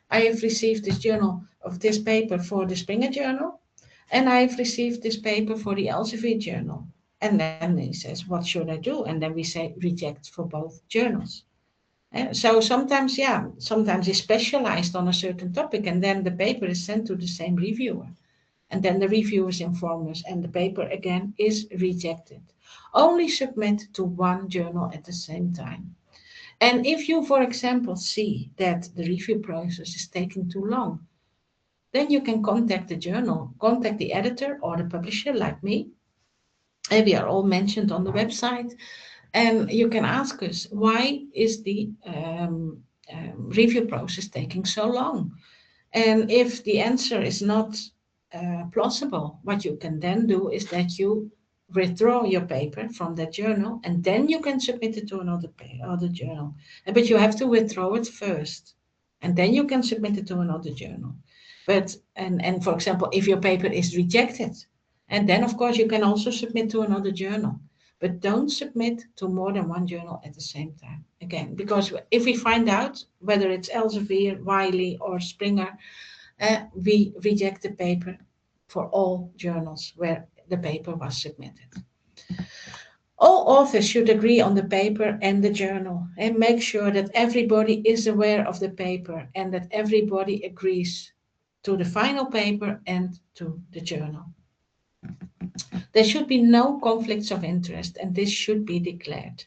I have received this journal of this paper for the Springer journal, and I've received this paper for the Elsevier journal. And then he says, what should I do? And then we say reject for both journals. So sometimes, sometimes it's specialized on a certain topic, and then the paper is sent to the same reviewer. And then the reviewers inform us, and the paper again is rejected. Only submit to one journal at the same time. And if you, for example, see that the review process is taking too long, then you can contact the journal, contact the editor or the publisher like me. And we are all mentioned on the website. And you can ask us, why is the review process taking so long? And if the answer is not plausible, what you can then do is that you withdraw your paper from that journal, and then you can submit it to another journal. But you have to withdraw it first, and then you can submit it to another journal. But and for example, if your paper is rejected, and then of course you can also submit to another journal. But don't submit to more than one journal at the same time. Again, because if we find out whether it's Elsevier, Wiley, or Springer, we reject the paper for all journals where the paper was submitted. All authors should agree on the paper and the journal and make sure that everybody is aware of the paper and that everybody agrees to the final paper and to the journal. There should be no conflicts of interest, and this should be declared.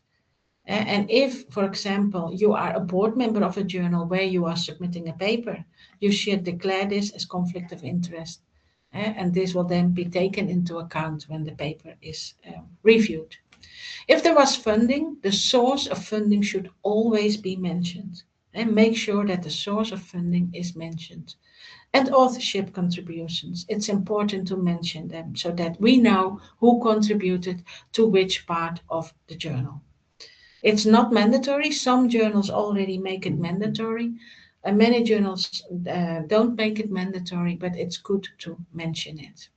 And if, for example, you are a board member of a journal where you are submitting a paper, you should declare this as conflict of interest. And this will then be taken into account when the paper is reviewed. If there was funding, the source of funding should always be mentioned. and make sure that the source of funding is mentioned. And authorship contributions. It's important to mention them so that we know who contributed to which part of the journal. It's not mandatory. Some journals already make it mandatory. Many journals don't make it mandatory, but it's good to mention it.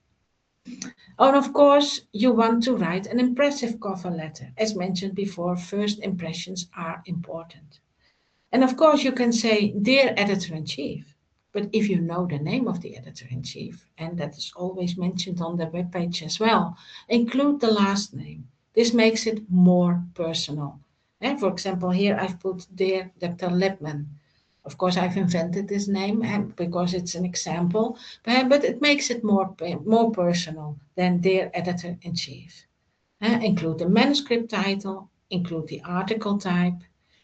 And of course, you want to write an impressive cover letter. As mentioned before, first impressions are important. And of course, you can say, Dear Editor in Chief. But if you know the name of the editor in chief, and that is always mentioned on the webpage as well, include the last name. This makes it more personal. And for example, here I've put Dear Dr. Lipman. Of course, I've invented this name because it's an example, but it makes it more personal than Dear Editor in Chief. Include the manuscript title, include the article type,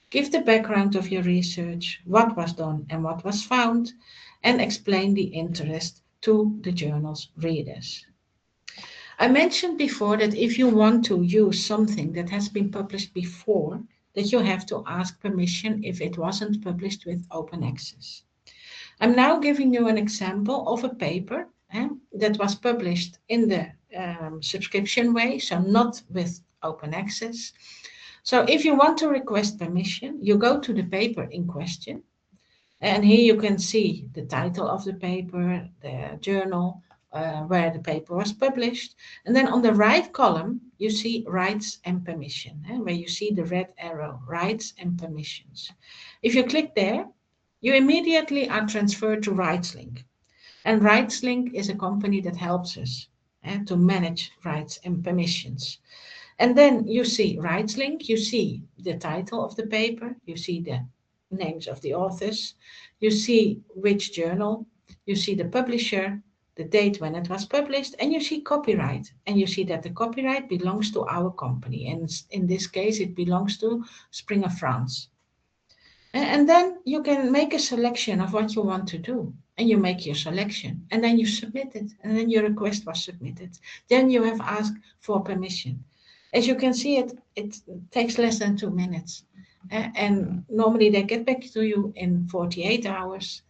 give the background of your research, what was done and what was found, and explain the interest to the journal's readers. I mentioned before that if you want to use something that has been published before, that you have to ask permission if it wasn't published with open access. I'm now giving you an example of a paper that was published in the subscription way, so not with open access. So if you want to request permission, you go to the paper in question, and here you can see the title of the paper, the journal, where the paper was published. And then on the right column, you see rights and permission, where you see the red arrow, rights and permissions. If you click there, you immediately are transferred to RightsLink. And RightsLink is a company that helps us to manage rights and permissions. And then you see RightsLink, you see the title of the paper, you see the names of the authors, you see which journal, you see the publisher, the date when it was published, and you see copyright. And you see that the copyright belongs to our company. And in this case, it belongs to Springer France. And then you can make a selection of what you want to do. And you make your selection. And then you submit it. And then your request was submitted. Then you have asked for permission. As you can see, it takes less than 2 minutes. And normally they get back to you in 48 hours.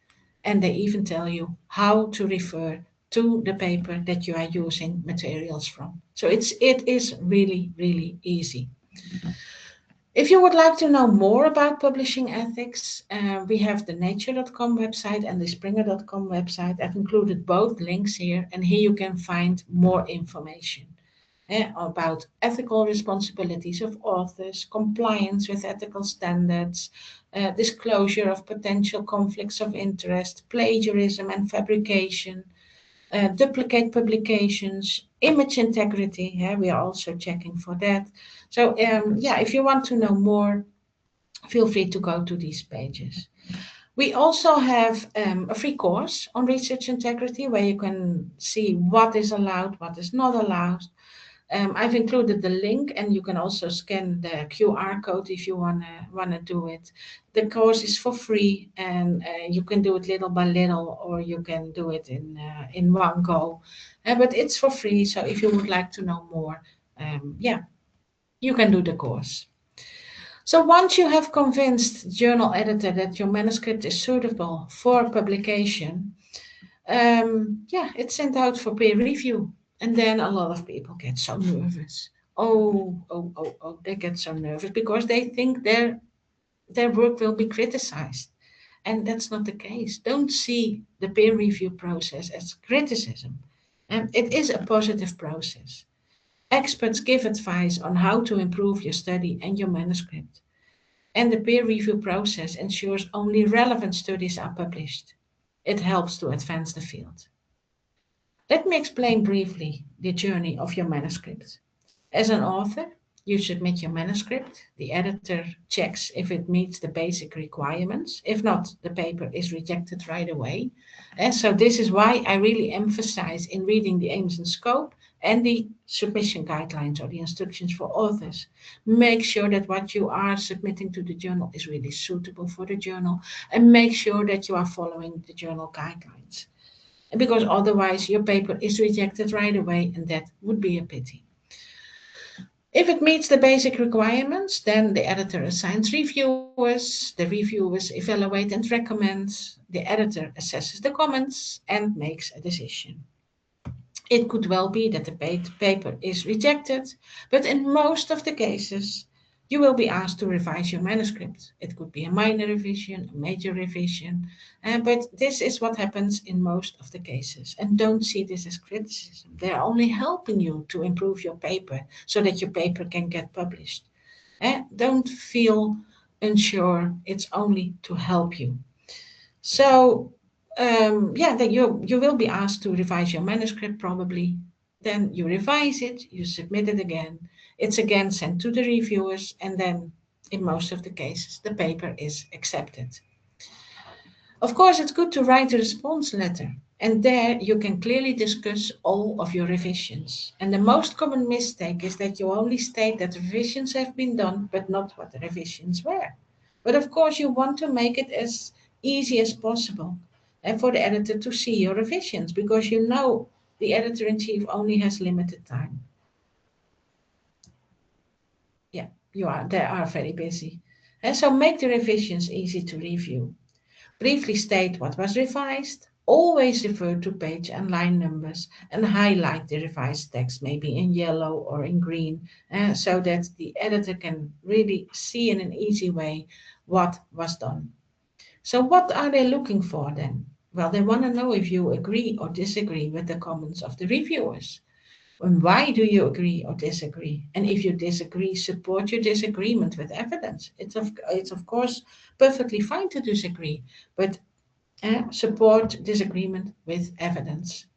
And they even tell you how to refer to the paper that you are using materials from. So it is really, really easy. If you would like to know more about publishing ethics, we have the nature.com website and the springer.com website. I've included both links here, and here you can find more information about ethical responsibilities of authors, compliance with ethical standards, disclosure of potential conflicts of interest, plagiarism and fabrication, duplicate publications, image integrity. We are also checking for that. So if you want to know more, feel free to go to these pages. We also have a free course on research integrity where you can see what is allowed, what is not allowed. I've included the link, and you can also scan the QR code if you wanna do it. The course is for free, and you can do it little by little, or you can do it in one go. But it's for free, so if you would like to know more, you can do the course. So once you have convinced journal editor that your manuscript is suitable for publication, it's sent out for peer review. And then a lot of people get so nervous. They get so nervous because they think their work will be criticized. And that's not the case. Don't see the peer review process as criticism. And it is a positive process. Experts give advice on how to improve your study and your manuscript. And the peer review process ensures only relevant studies are published. It helps to advance the field. Let me explain briefly the journey of your manuscript. As an author, you submit your manuscript. The editor checks if it meets the basic requirements. If not, the paper is rejected right away. And so this is why I really emphasize in reading the aims and scope and the submission guidelines or the instructions for authors. Make sure that what you are submitting to the journal is really suitable for the journal, and make sure that you are following the journal guidelines. Because otherwise your paper is rejected right away, and that would be a pity. If it meets the basic requirements, then the editor assigns reviewers, the reviewers evaluate and recommend, the editor assesses the comments and makes a decision. It could well be that the paper is rejected, but in most of the cases, you will be asked to revise your manuscript. It could be a minor revision, a major revision, but this is what happens in most of the cases. And don't see this as criticism. They're only helping you to improve your paper so that your paper can get published. Don't feel unsure, it's only to help you. So, yeah, then you will be asked to revise your manuscript probably. Then you revise it, you submit it again. It's again sent to the reviewers, and then in most of the cases, the paper is accepted. Of course, it's good to write a response letter, and there you can clearly discuss all of your revisions. And the most common mistake is that you only state that revisions have been done, but not what the revisions were. But of course, you want to make it as easy as possible and for the editor to see your revisions because you know the editor in chief only has limited time. Yeah, they are very busy. And so make the revisions easy to review. Briefly state what was revised, always refer to page and line numbers, and highlight the revised text, maybe in yellow or in green, so that the editor can really see in an easy way what was done. So, what are they looking for then? Well, they want to know if you agree or disagree with the comments of the reviewers. And why do you agree or disagree? And if you disagree, support your disagreement with evidence. It's of course perfectly fine to disagree, but support disagreement with evidence.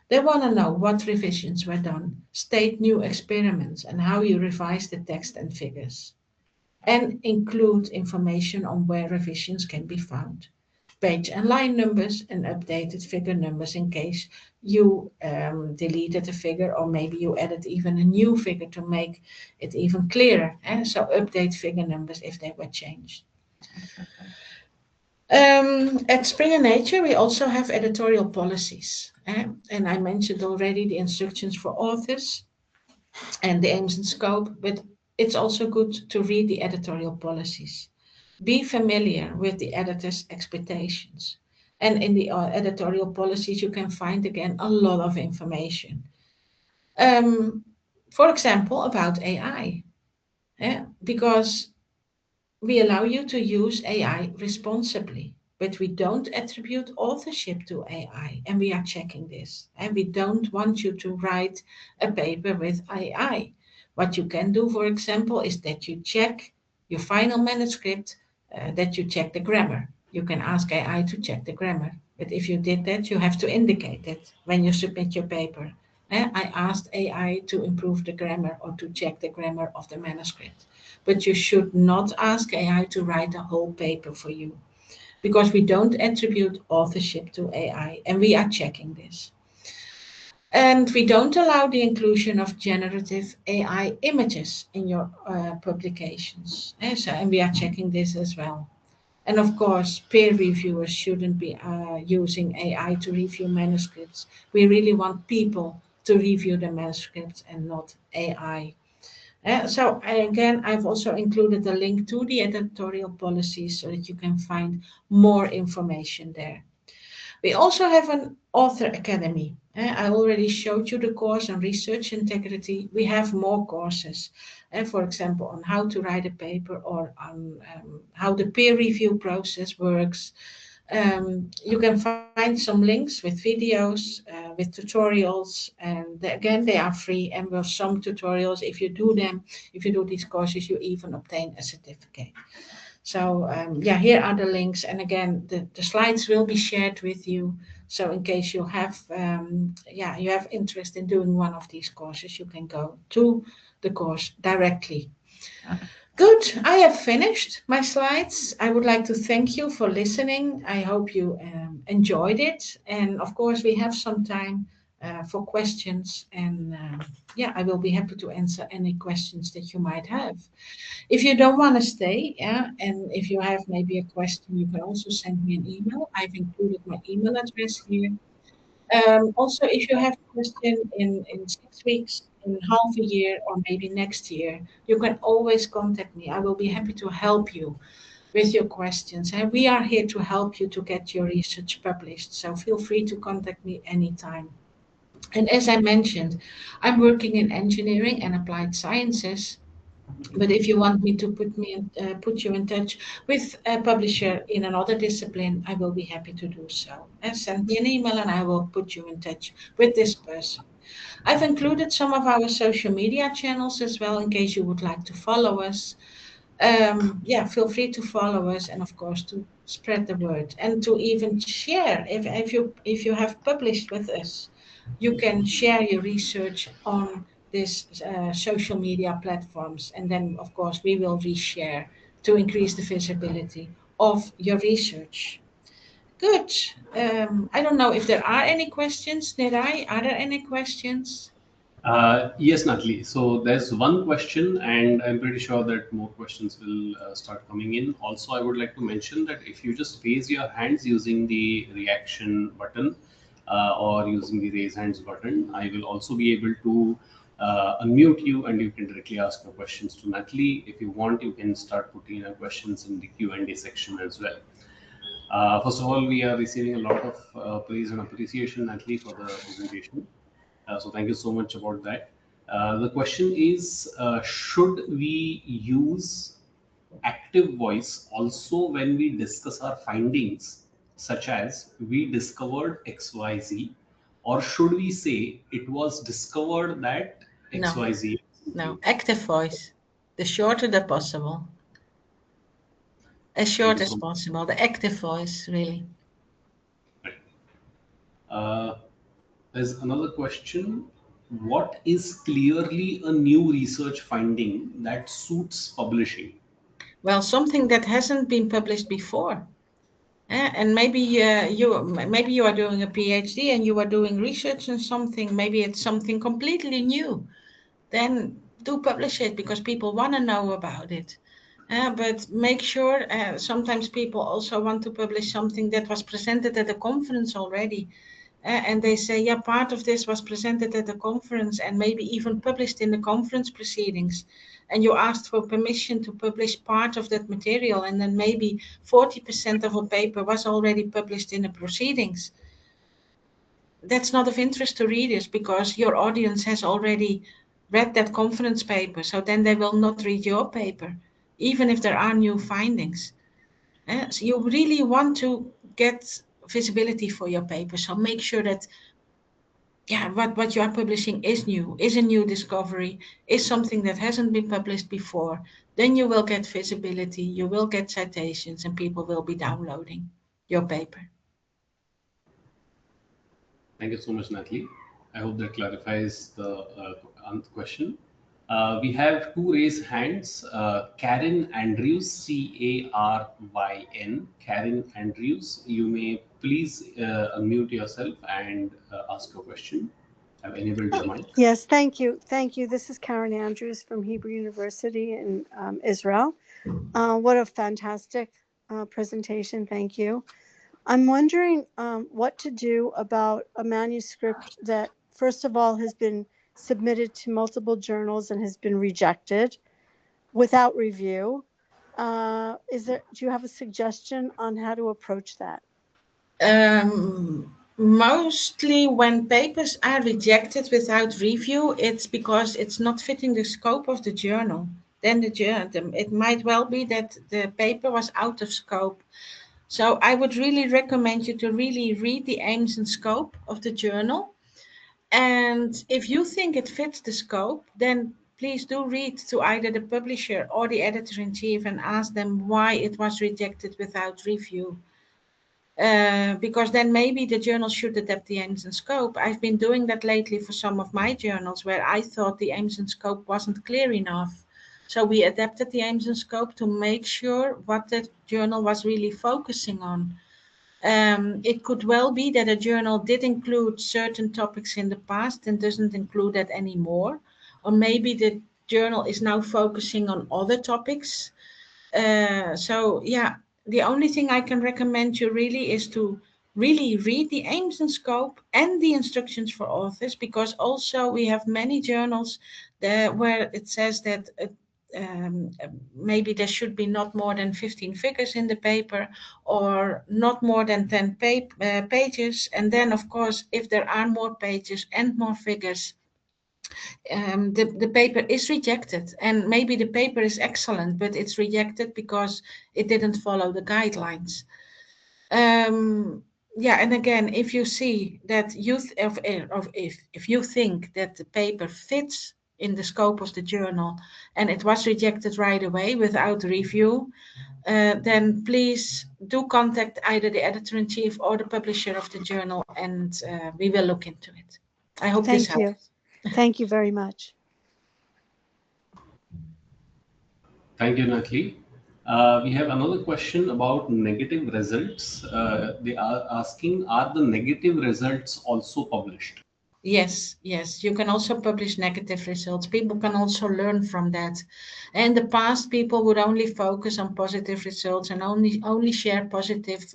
They want to know what revisions were done, state new experiments, and how you revise the text and figures, and include information on where revisions can be found. Page and line numbers and updated figure numbers in case you deleted a figure or maybe you added even a new figure to make it even clearer. And so update figure numbers if they were changed. At Springer Nature, we also have editorial policies. And I mentioned already the instructions for authors and the aims and scope, but it's also good to read the editorial policies. Be familiar with the editor's expectations. And in the editorial policies, you can find again a lot of information. Um, for example, about AI, because we allow you to use AI responsibly, but we don't attribute authorship to AI, and we are checking this. And we don't want you to write a paper with AI. What you can do, for example, is that you check your final manuscript, that you check the grammar. You can ask AI to check the grammar. But if you did that, you have to indicate it when you submit your paper. I asked AI to improve the grammar or to check the grammar of the manuscript. But you should not ask AI to write a whole paper for you because we don't attribute authorship to AI and we are checking this. And we don't allow the inclusion of generative AI images in your publications. And we are checking this as well. And of course, peer reviewers shouldn't be using AI to review manuscripts. We really want people to review the manuscripts and not AI. So again, I've also included a link to the editorial policies so that you can find more information there. We also have an author academy. I already showed you the course on research integrity. We have more courses, for example, on how to write a paper or on how the peer review process works. You can find some links with videos, with tutorials, and again, they are free. And with some tutorials, if you do them, if you do these courses, you even obtain a certificate. So yeah, here are the links. And again, the slides will be shared with you. So in case you have, yeah, you have interest in doing one of these courses, you can go to the course directly. Good, I have finished my slides. I would like to thank you for listening. I hope you enjoyed it. And of course, we have some time for questions. And yeah, I will be happy to answer any questions that you might have. If you don't want to stay, yeah, and if you have maybe a question, you can also send me an email. I've included my email address here. Also, if you have a question in 6 weeks, in half a year or maybe next year, you can always contact me. I will be happy to help you with your questions. And we are here to help you to get your research published. So feel free to contact me anytime. And as I mentioned, I'm working in engineering and applied sciences. But if you want me to put you in touch with a publisher in another discipline, I will be happy to do so. Send me an email and I will put you in touch with this person. I've included some of our social media channels as well in case you would like to follow us. Yeah, feel free to follow us and of course to spread the word and to even share. If you have published with us, you can share your research on these social media platforms, and then of course we will reshare to increase the visibility of your research. Good. I don't know if there are any questions. Nerai, are there any questions? Yes, Natalie. So there's one question, and I'm pretty sure that more questions will start coming in. Also, I would like to mention that if you just raise your hands using the reaction button or using the raise hands button, I will also be able to unmute you and you can directly ask your questions to Natalie. If you want, you can start putting your questions in the Q&A section as well. First of all, we are receiving a lot of praise and appreciation, Natalie, for the presentation. So thank you so much about that. The question is, should we use active voice also when we discuss our findings, such as we discovered XYZ, or should we say it was discovered that No, XYZ? no. Active voice. The shorter the possible. As Thank short you as so much. possible. The active voice, really. Uh, there's another question. What is clearly a new research finding that suits publishing? Well, something that hasn't been published before. And maybe you are doing a PhD and you are doing research on something. Maybe it's something completely new. Then do publish it because people want to know about it. But make sure, sometimes people also want to publish something that was presented at a conference already. And they say, yeah, part of this was presented at the conference and maybe even published in the conference proceedings. And you asked for permission to publish part of that material, and then maybe 40% of a paper was already published in the proceedings. That's not of interest to readers because your audience has already read that conference paper. So then they will not read your paper, even if there are new findings. So you really want to get visibility for your paper. So make sure that what you are publishing is new, is a new discovery, is something that hasn't been published before. Then you will get visibility, you will get citations, and people will be downloading your paper. Thank you so much, Natalie. I hope that clarifies the question. We have two raised hands. Karen Andrews, Caryn. Karen Andrews, you may please unmute yourself and ask your question. I've enabled your mic. Yes, thank you. Thank you. This is Karen Andrews from Hebrew University in Israel. What a fantastic presentation. Thank you. I'm wondering what to do about a manuscript that, first of all, has been submitted to multiple journals and has been rejected without review. Do you have a suggestion on how to approach that? Mostly when papers are rejected without review, it's because it's not fitting the scope of the journal. Then it might well be that the paper was out of scope. So I would really recommend you to really read the aims and scope of the journal. And if you think it fits the scope, then please do read to either the publisher or the editor-in-chief and ask them why it was rejected without review. Because then maybe the journal should adapt the aims and scope. I've been doing that lately for some of my journals where I thought the aims and scope wasn't clear enough. So we adapted the aims and scope to make sure what the journal was really focusing on. It could well be that a journal did include certain topics in the past and doesn't include that anymore. Or maybe the journal is now focusing on other topics. So yeah, the only thing I can recommend you really is to really read the aims and scope and the instructions for authors, because also we have many journals there where it says that maybe there should be not more than 15 figures in the paper, or not more than 10 pages. And then, of course, if there are more pages and more figures, the paper is rejected. And maybe the paper is excellent, but it's rejected because it didn't follow the guidelines. Yeah, and again, if you see that if you think that the paper fits in the scope of the journal and it was rejected right away without review, then please do contact either the editor-in-chief or the publisher of the journal, and we will look into it. I hope this Thank you. helps. Thank you very much. Thank you, Natalie. We have another question about negative results. They are asking, are the negative results also published? Yes, yes. You can also publish negative results. People can also learn from that. In the past, people would only focus on positive results and only share positive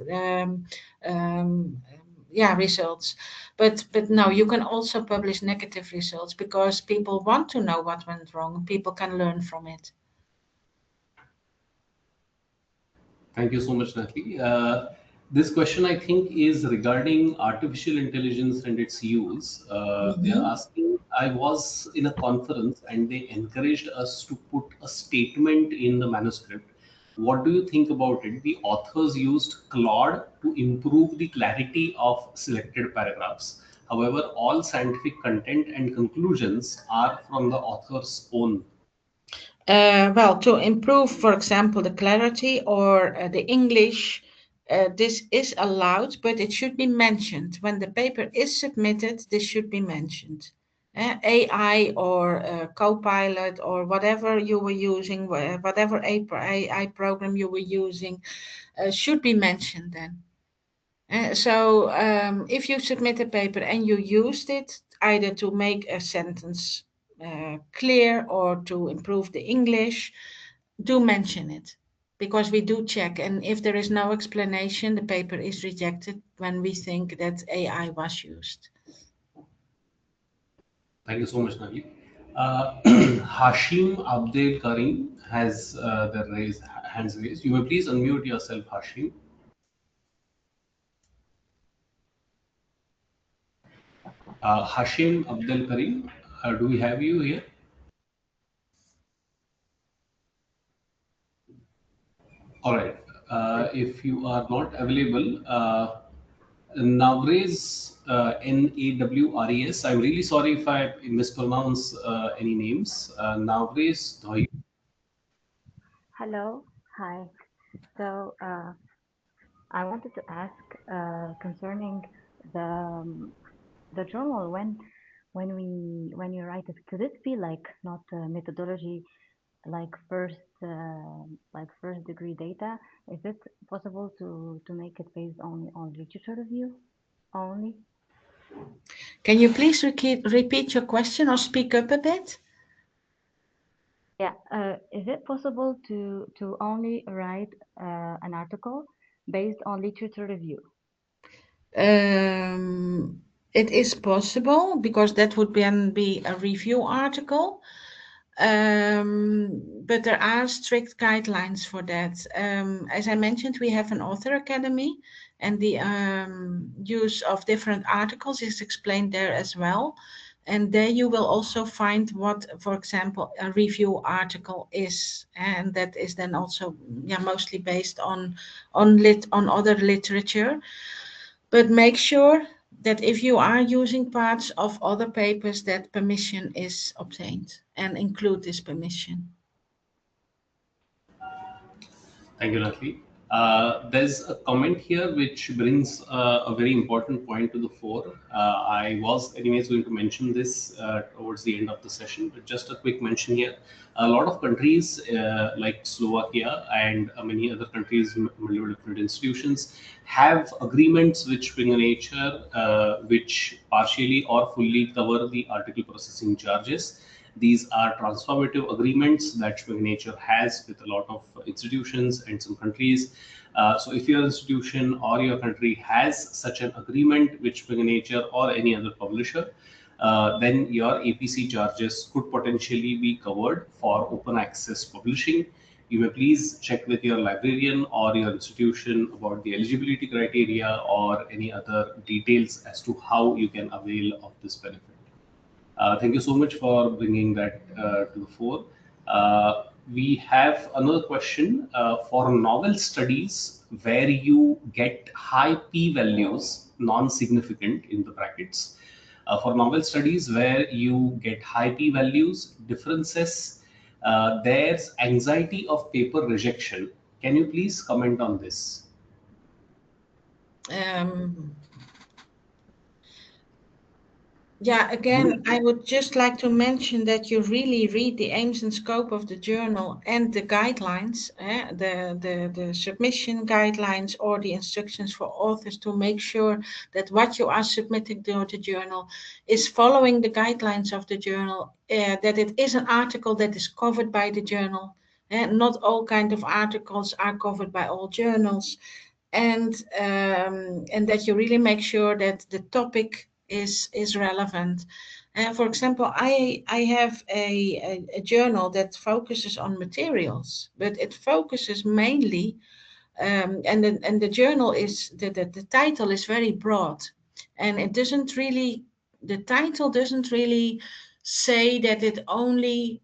results. But no, you can also publish negative results because people want to know what went wrong. People can learn from it. Thank you so much, Natalie. This question, I think, is regarding artificial intelligence and its use. They are asking, I was in a conference and they encouraged us to put a statement in the manuscript. What do you think about it? The authors used Claude to improve the clarity of selected paragraphs. However, all scientific content and conclusions are from the author's own. Well, to improve, for example, the clarity or the English, this is allowed, but it should be mentioned. When the paper is submitted, this should be mentioned. AI or Copilot or whatever you were using, whatever AI program you were using, should be mentioned then. So if you submit a paper and you used it either to make a sentence clear or to improve the English, do mention it, because we do check. And if there is no explanation, the paper is rejected when we think that AI was used. Thank you so much, Nali. Hashim Abdel Karim has hands raised. You may please unmute yourself, Hashim. Hashim Abdel Karim, do we have you here? All right. If you are not available, Nawrez, Nawres. I'm really sorry if I mispronounce any names. Nawrez Dhoy. Hello, hi. So I wanted to ask concerning the journal when you write it, could it be like not methodology like first degree data? Is it possible to make it based on literature review only? Can you please repeat your question or speak up a bit? Yeah, is it possible to only write an article based on literature review? It is possible, because that would then be a review article. But there are strict guidelines for that. As I mentioned, we have an author academy, and the use of different articles is explained there as well. And there you will also find what, for example, a review article is, and that is then also mostly based on other literature. But make sure that if you are using parts of other papers, that permission is obtained, and include this permission. Thank you, Natalie. There's a comment here which brings a very important point to the fore. I was anyways going to mention this towards the end of the session, but just a quick mention here. A lot of countries like Slovakia and many other countries, multiple different institutions, have agreements with Springer Nature which partially or fully cover the article processing charges. These are transformative agreements that Springer Nature has with a lot of institutions and some countries. So if your institution or your country has such an agreement with Springer Nature or any other publisher, then your APC charges could potentially be covered for open access publishing. You may please check with your librarian or your institution about the eligibility criteria or any other details as to how you can avail of this benefit. Thank you so much for bringing that to the fore. We have another question for novel studies where you get high p values, non-significant in the brackets. For novel studies where you get high p values, differences, there's anxiety of paper rejection. Can you please comment on this? Yeah, again, I would just like to mention that you really read the aims and scope of the journal and the guidelines, the submission guidelines or the instructions for authors, to make sure that what you are submitting to the journal is following the guidelines of the journal, that it is an article that is covered by the journal. Not all kind of articles are covered by all journals, and that you really make sure that the topic is relevant. For example, I have a journal that focuses on materials, but it focuses mainly, and the journal is the title is very broad, and it doesn't really, the title doesn't really say that it only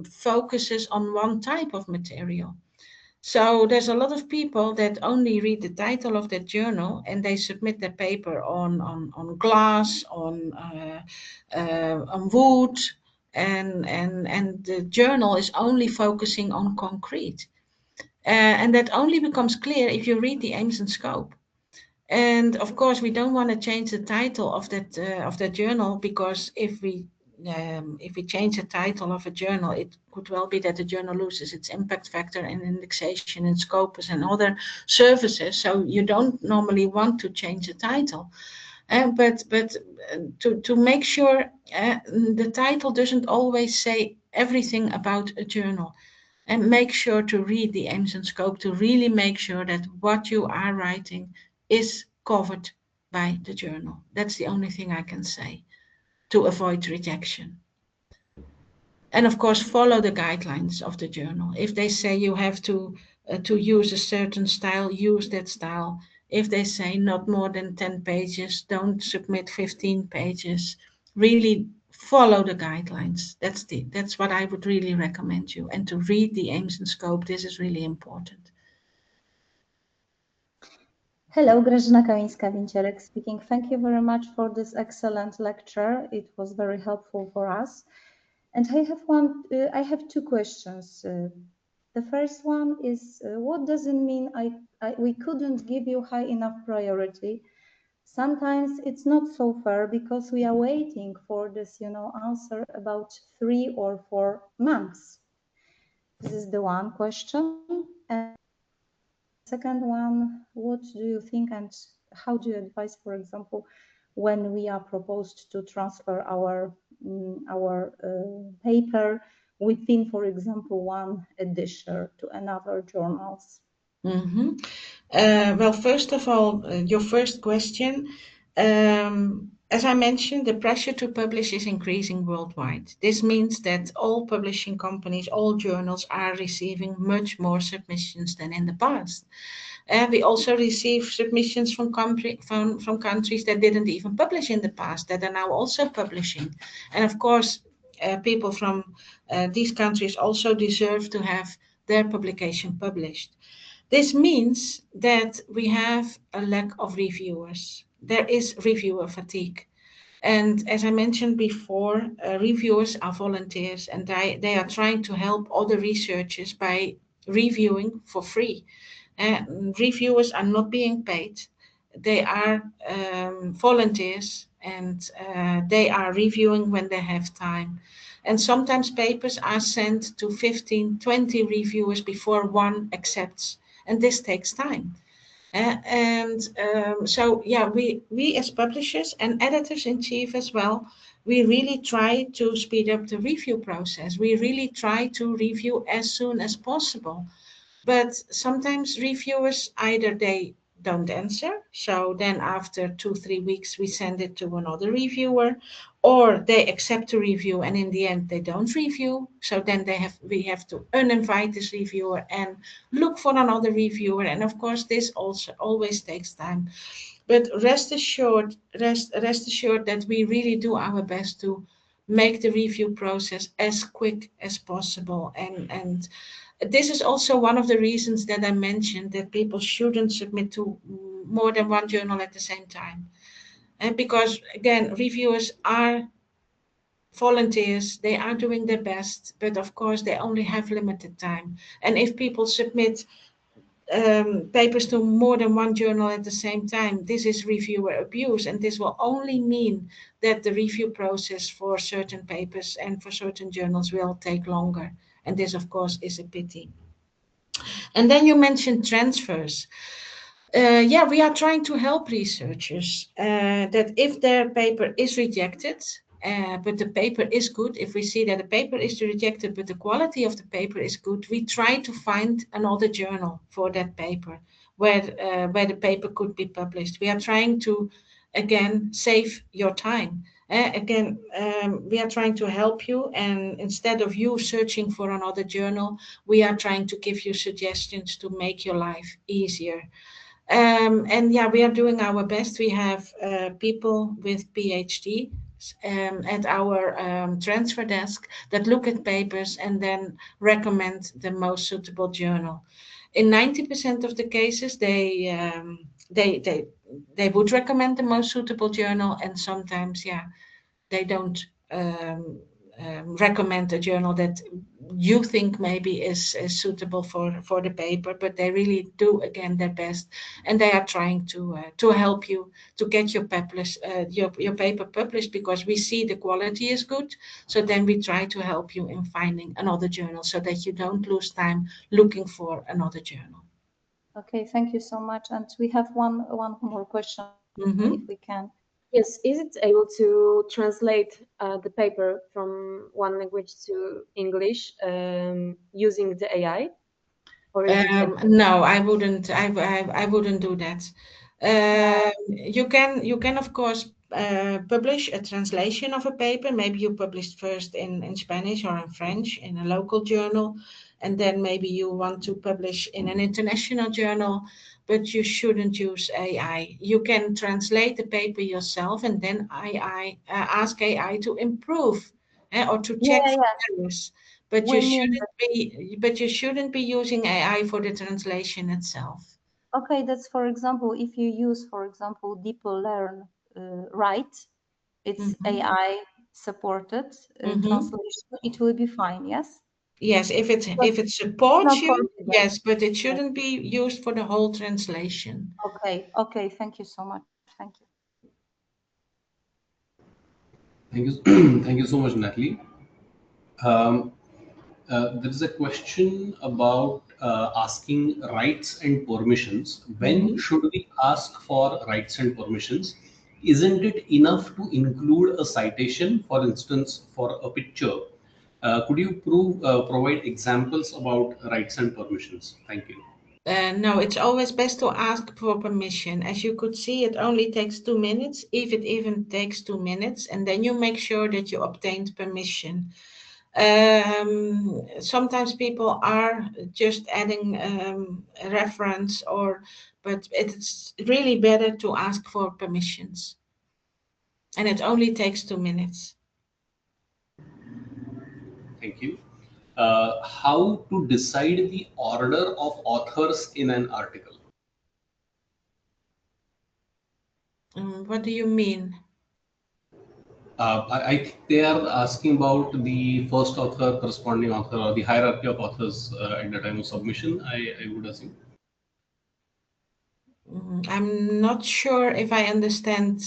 focuses on one type of material. So there's a lot of people that only read the title of that journal and they submit their paper on glass, on wood, and the journal is only focusing on concrete. And that only becomes clear if you read the aims and scope. And of course, we don't want to change the title of that journal, because if we change the title of a journal, it could well be that the journal loses its impact factor and indexation and Scopus and other services. So you don't normally want to change the title. But to make sure the title doesn't always say everything about a journal. And make sure to read the aims and scope to really make sure that what you are writing is covered by the journal. That's the only thing I can say to avoid rejection. And of course, follow the guidelines of the journal. If they say you have to use a certain style, use that style. If they say not more than 10 pages, don't submit 15 pages. Really follow the guidelines. That's what I would really recommend you. And to read the aims and scope, this is really important. Hello, Grażyna Kamińska-Wincierek speaking. Thank you very much for this excellent lecture. It was very helpful for us. And I have two questions. The first one is, what does it mean we couldn't give you high enough priority? Sometimes it's not so fair because we are waiting for this, answer about 3 or 4 months. This is the one question. And second one, what do you think and how do you advise, for example, when we are proposed to transfer our paper within, for example, one edition to another journals? Mm-hmm. Well, first of all, your first question, as I mentioned, the pressure to publish is increasing worldwide. This means that all publishing companies, all journals are receiving much more submissions than in the past. And we also receive submissions from countries that didn't even publish in the past, that are now also publishing. And of course, people from these countries also deserve to have their publication published. This means that we have a lack of reviewers. There is reviewer fatigue. And as I mentioned before, reviewers are volunteers and they are trying to help other researchers by reviewing for free. Reviewers are not being paid. They are volunteers and they are reviewing when they have time. And sometimes papers are sent to 15, 20 reviewers before one accepts. And this takes time. So yeah, we as publishers and editors-in-chief as well, we really try to speed up the review process. We really try to review as soon as possible. But sometimes reviewers, either they don't answer, so then after 2-3 weeks we send it to another reviewer, or they accept to review and in the end they don't review, so then we have to uninvite this reviewer and look for another reviewer, and of course this also always takes time. But rest assured that we really do our best to make the review process as quick as possible. And this is also one of the reasons that I mentioned that people shouldn't submit to more than one journal at the same time. And because again, reviewers are volunteers, they are doing their best, but of course they only have limited time. And if people submit papers to more than one journal at the same time, this is reviewer abuse, and this will only mean that the review process for certain papers and for certain journals will take longer. And this, of course, is a pity. And then you mentioned transfers. Yeah, we are trying to help researchers that if their paper is rejected, but the paper is good, if we see that the paper is rejected, but the quality of the paper is good, we try to find another journal for that paper where the paper could be published. We are trying to, again, save your time. We are trying to help you, and instead of you searching for another journal, we are trying to give you suggestions to make your life easier. And yeah, we are doing our best. We have people with PhD at our transfer desk that look at papers and then recommend the most suitable journal. In 90% of the cases, they would recommend the most suitable journal, and sometimes, yeah, they don't recommend a journal that you think maybe is suitable for the paper, but they really do again their best, and they are trying to help you to get your paper published, because we see the quality is good. So then we try to help you in finding another journal so that you don't lose time looking for another journal. Okay, thank you so much. And we have one more question, Mm-hmm. if we can. Yes, is it able to translate the paper from one language to English using the AI? Or is it No, I wouldn't. I wouldn't do that. You can of course publish a translation of a paper. Maybe you published first in Spanish or in French in a local journal, and then maybe you want to publish in an international journal, but you shouldn't use AI. You can translate the paper yourself, and then ask AI to improve or to check Yeah, for yeah. errors. But We mean, you shouldn't be using AI for the translation itself. okay, that's for example, if you use, for example, DeepLearn Write, it's Mhm. AI supported Mhm. translation, it will be fine, yes? Yes, But if it it's supports not you, possible. yes, but it Yes. shouldn't be used for the whole translation. Okay, okay, thank you so much. Thank you. Thank you, thank you so much, Natalie. Um, there is a question about asking rights and permissions. When Mhm. should we ask for rights and permissions? Isn't it enough to include a citation, for instance, for a picture? Could you provide examples about rights and permissions? Thank you. No, it's always best to ask for permission. As you could see, it only takes 2 minutes, if it even takes 2 minutes, and then you make sure that you obtained permission. Sometimes people are just adding a reference, but it's really better to ask for permissions, and it only takes 2 minutes. Thank you. How to decide the order of authors in an article? What do you mean? I think they are asking about the first author, corresponding author, or the hierarchy of authors at the time of submission, I would assume. I'm not sure if I understand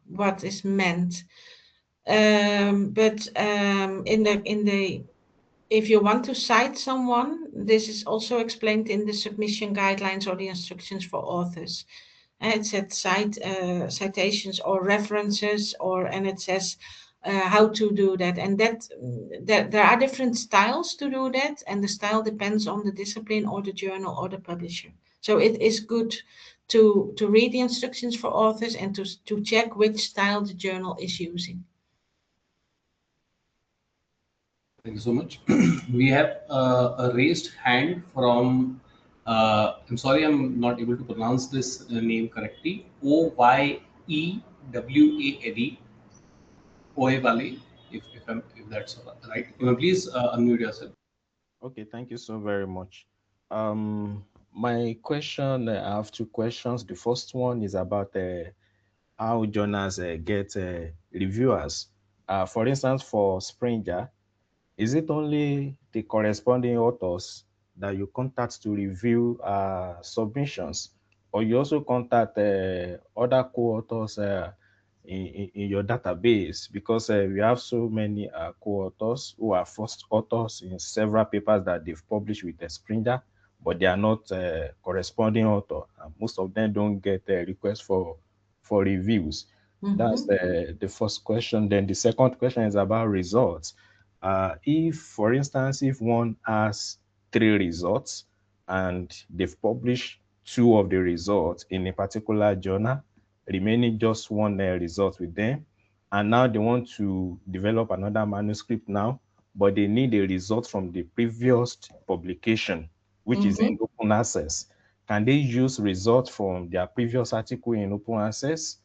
what is meant. But if you want to cite someone, this is also explained in the submission guidelines or the instructions for authors. And it said citations or references, and it says how to do that, and there are different styles to do that, and the style depends on the discipline or the journal or the publisher. So it is good to read the instructions for authors and to check which style the journal is using. Thank you so much. We have a raised hand from, I'm sorry, I'm not able to pronounce this name correctly. Oyewale, Oyewale, if that's right. You may please unmute yourself. Okay, thank you so very much. My question, I have two questions. The first one is about how journals get reviewers. For instance, for Springer, is it only the corresponding authors that you contact to review submissions, or you also contact other co-authors in your database? Because we have so many co-authors who are first authors in several papers that they've published with Springer, but they are not corresponding author. Most of them don't get requests for reviews. That's the first question. Then the second question is about results. If, for instance, if one has 3 results and they've published 2 of the results in a particular journal, remaining just 1 result with them, and now they want to develop another manuscript now, but they need a result from the previous publication, which is in open access. Can they use results from their previous article in open access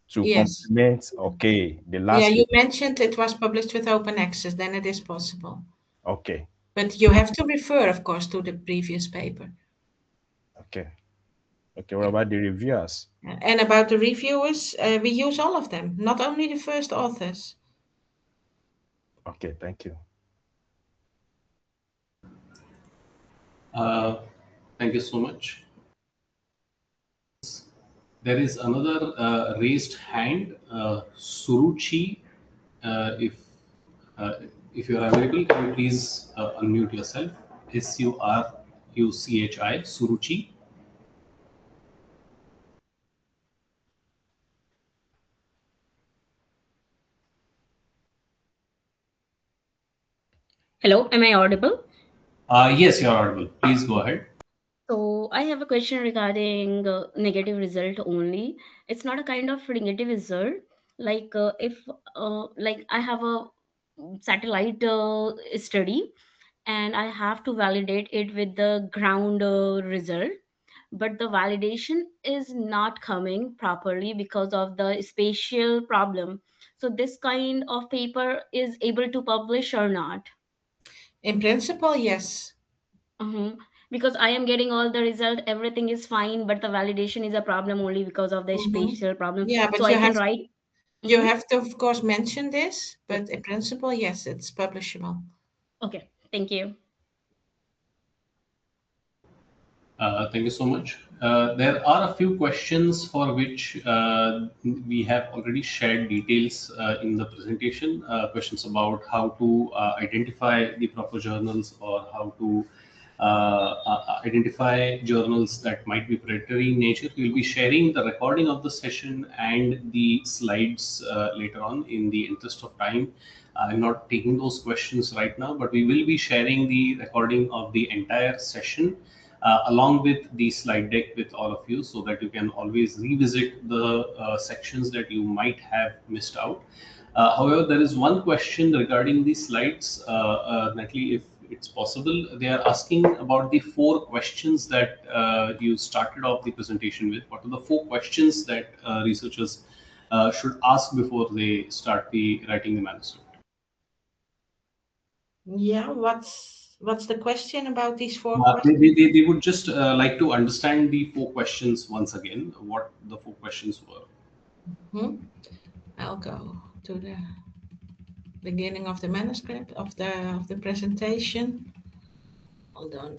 to Yes. complement, okay, the last? Yeah, you mentioned it was published with open access, then it is possible. Okay. But you have to refer, of course, to the previous paper. Okay. Okay, what about the reviewers? And about the reviewers, we use all of them, not only the first authors. Okay, thank you. Thank you so much. There is another raised hand, Suruchi. If you are available, can you please unmute yourself? Suruchi, Suruchi. Hello, am I audible? Yes, you are audible. Please go ahead. So I have a question regarding negative result only. It's not a kind of negative result. Like if like I have a satellite study and I have to validate it with the ground result, but the validation is not coming properly because of the spatial problem. So this kind of paper is able to publish or not? In principle, yes. Because I am getting all the result, everything is fine, but the validation is a problem only because of the spatial problem. Yeah, but So I can write. You have to, of course, mention this, but in principle, yes, it's publishable. Okay, thank you. Thank you so much. There are a few questions for which we have already shared details in the presentation. Questions about how to identify the proper journals, or how to identify journals that might be predatory in nature. We will be sharing the recording of the session and the slides later on. In the interest of time, I'm not taking those questions right now, but we will be sharing the recording of the entire session along with the slide deck with all of you, so that you can always revisit the sections that you might have missed out. However, there is one question regarding the slides. Natalie, if it's possible, they are asking about the 4 questions that you started off the presentation with. What are the 4 questions that researchers should ask before they start writing the manuscript? Yeah, what's the question about these 4 questions? They would just like to understand the 4 questions once again, what the 4 questions were. I'll go to the beginning of the manuscript of the presentation. Hold on.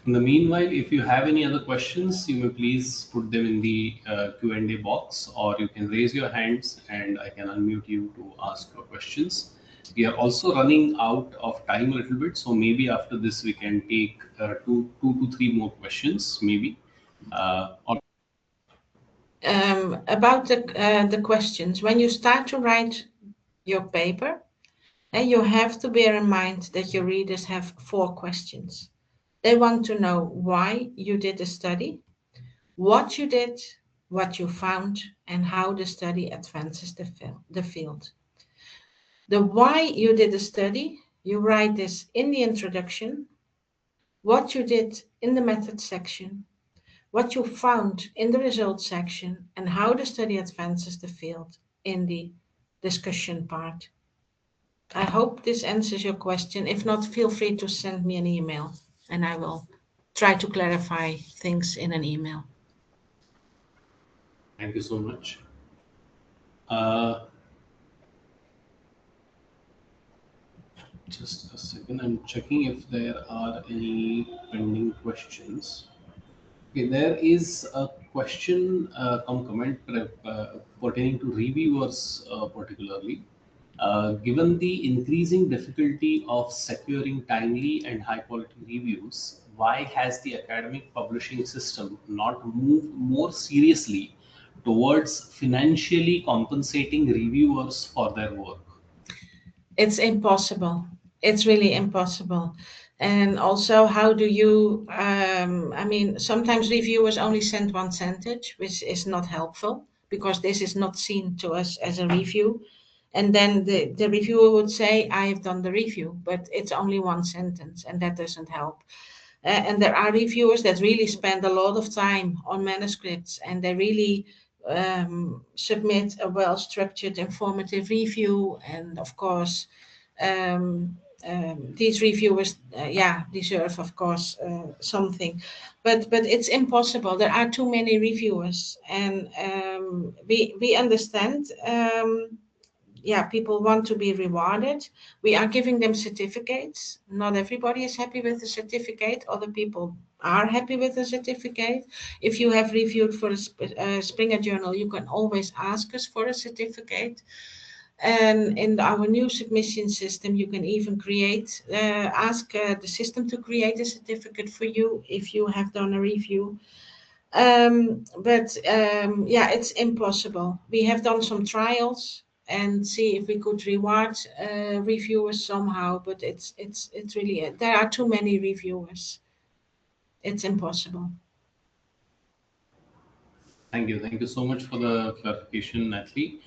In the meanwhile, if you have any other questions, you may please put them in the Q&A box, or you can raise your hands and I can unmute you to ask your questions. We are also running out of time a little bit, so maybe after this we can take 2 to 3 more questions, maybe. about the questions. When you start to write your paper, and you have to bear in mind that your readers have 4 questions. They want to know why you did the study, what you did, what you found, and how the study advances the field. The why you did the study, you write this in the introduction, what you did in the method section, what you found in the results section, and how the study advances the field in the discussion part. I hope this answers your question. If not, feel free to send me an email and I will try to clarify things in an email. Thank you so much. Just a second, I'm checking if there are any pending questions. Okay, there is a question, comment pertaining to reviewers particularly. Given the increasing difficulty of securing timely and high quality reviews, why has the academic publishing system not moved more seriously towards financially compensating reviewers for their work? It's impossible. It's really impossible. And also, how do you, I mean, sometimes reviewers only send one sentence, which is not helpful because this is not seen to us as a review. And then the reviewer would say, I have done the review, but it's only one sentence and that doesn't help. And there are reviewers that really spend a lot of time on manuscripts and they really submit a well-structured, informative review. And of course, these reviewers, deserve, of course, something. But it's impossible. There are too many reviewers, and we understand. People want to be rewarded. We are giving them certificates. Not everybody is happy with the certificate. Other people are happy with the certificate. If you have reviewed for a Springer journal, you can always ask us for a certificate. And in our new submission system, you can even ask the system to create a certificate for you if you have done a review. It's impossible. We have done some trials and see if we could reward reviewers somehow, but it's really, there are too many reviewers. It's impossible. Thank you. Thank you so much for the clarification, Natalie.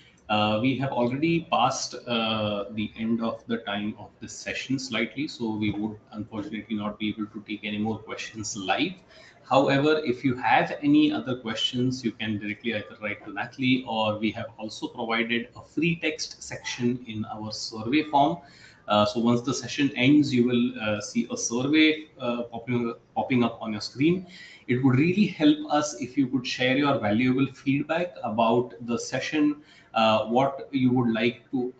We have already passed the end of the time of this session slightly, so we would unfortunately not be able to take any more questions live. However, if you have any other questions, you can directly either write to Natalie, or we have also provided a free text section in our survey form. So once the session ends, you will see a survey popping up on your screen. It would really help us if you could share your valuable feedback about the session, what you would like to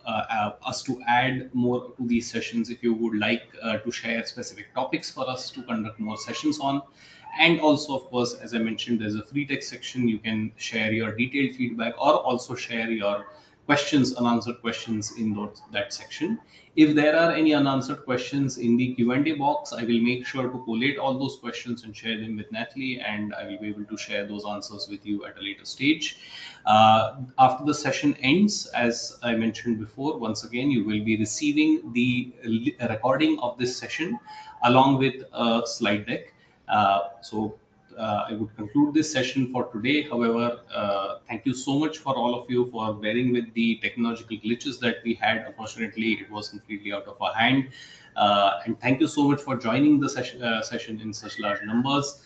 us to add more to these sessions, if you would like to share specific topics for us to conduct more sessions on. And also, of course, as I mentioned, there's a free text section. You can share your detailed feedback or also share your questions, unanswered questions in that section. If there are any unanswered questions in the Q&A box, I will make sure to collate all those questions and share them with Natalie, and I will be able to share those answers with you at a later stage. After the session ends, as I mentioned before, once again, you will be receiving the recording of this session along with a slide deck. I would conclude this session for today. However, thank you so much for all of you for bearing with the technological glitches that we had. Unfortunately, it was completely out of our hand. And thank you so much for joining the session in such large numbers.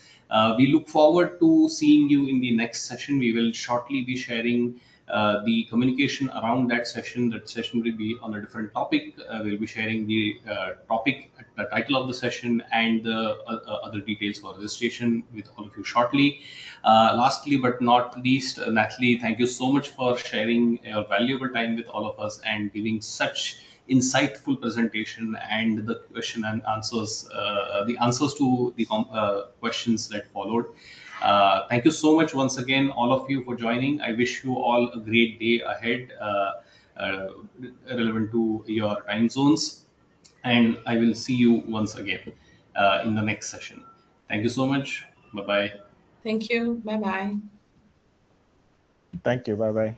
We look forward to seeing you in the next session. We will shortly be sharing the communication around that session. That session will be on a different topic. We'll be sharing the topic, the title of the session, and the other details for registration with all of you shortly. Lastly, but not least, Natalie, thank you so much for sharing your valuable time with all of us and giving such insightful presentation and the question and answers, the answers to the questions that followed. Thank you so much once again, all of you, for joining. I wish you all a great day ahead, relevant to your time zones. And I will see you once again in the next session. Thank you so much. Bye-bye. Thank you. Bye-bye. Thank you. Bye bye.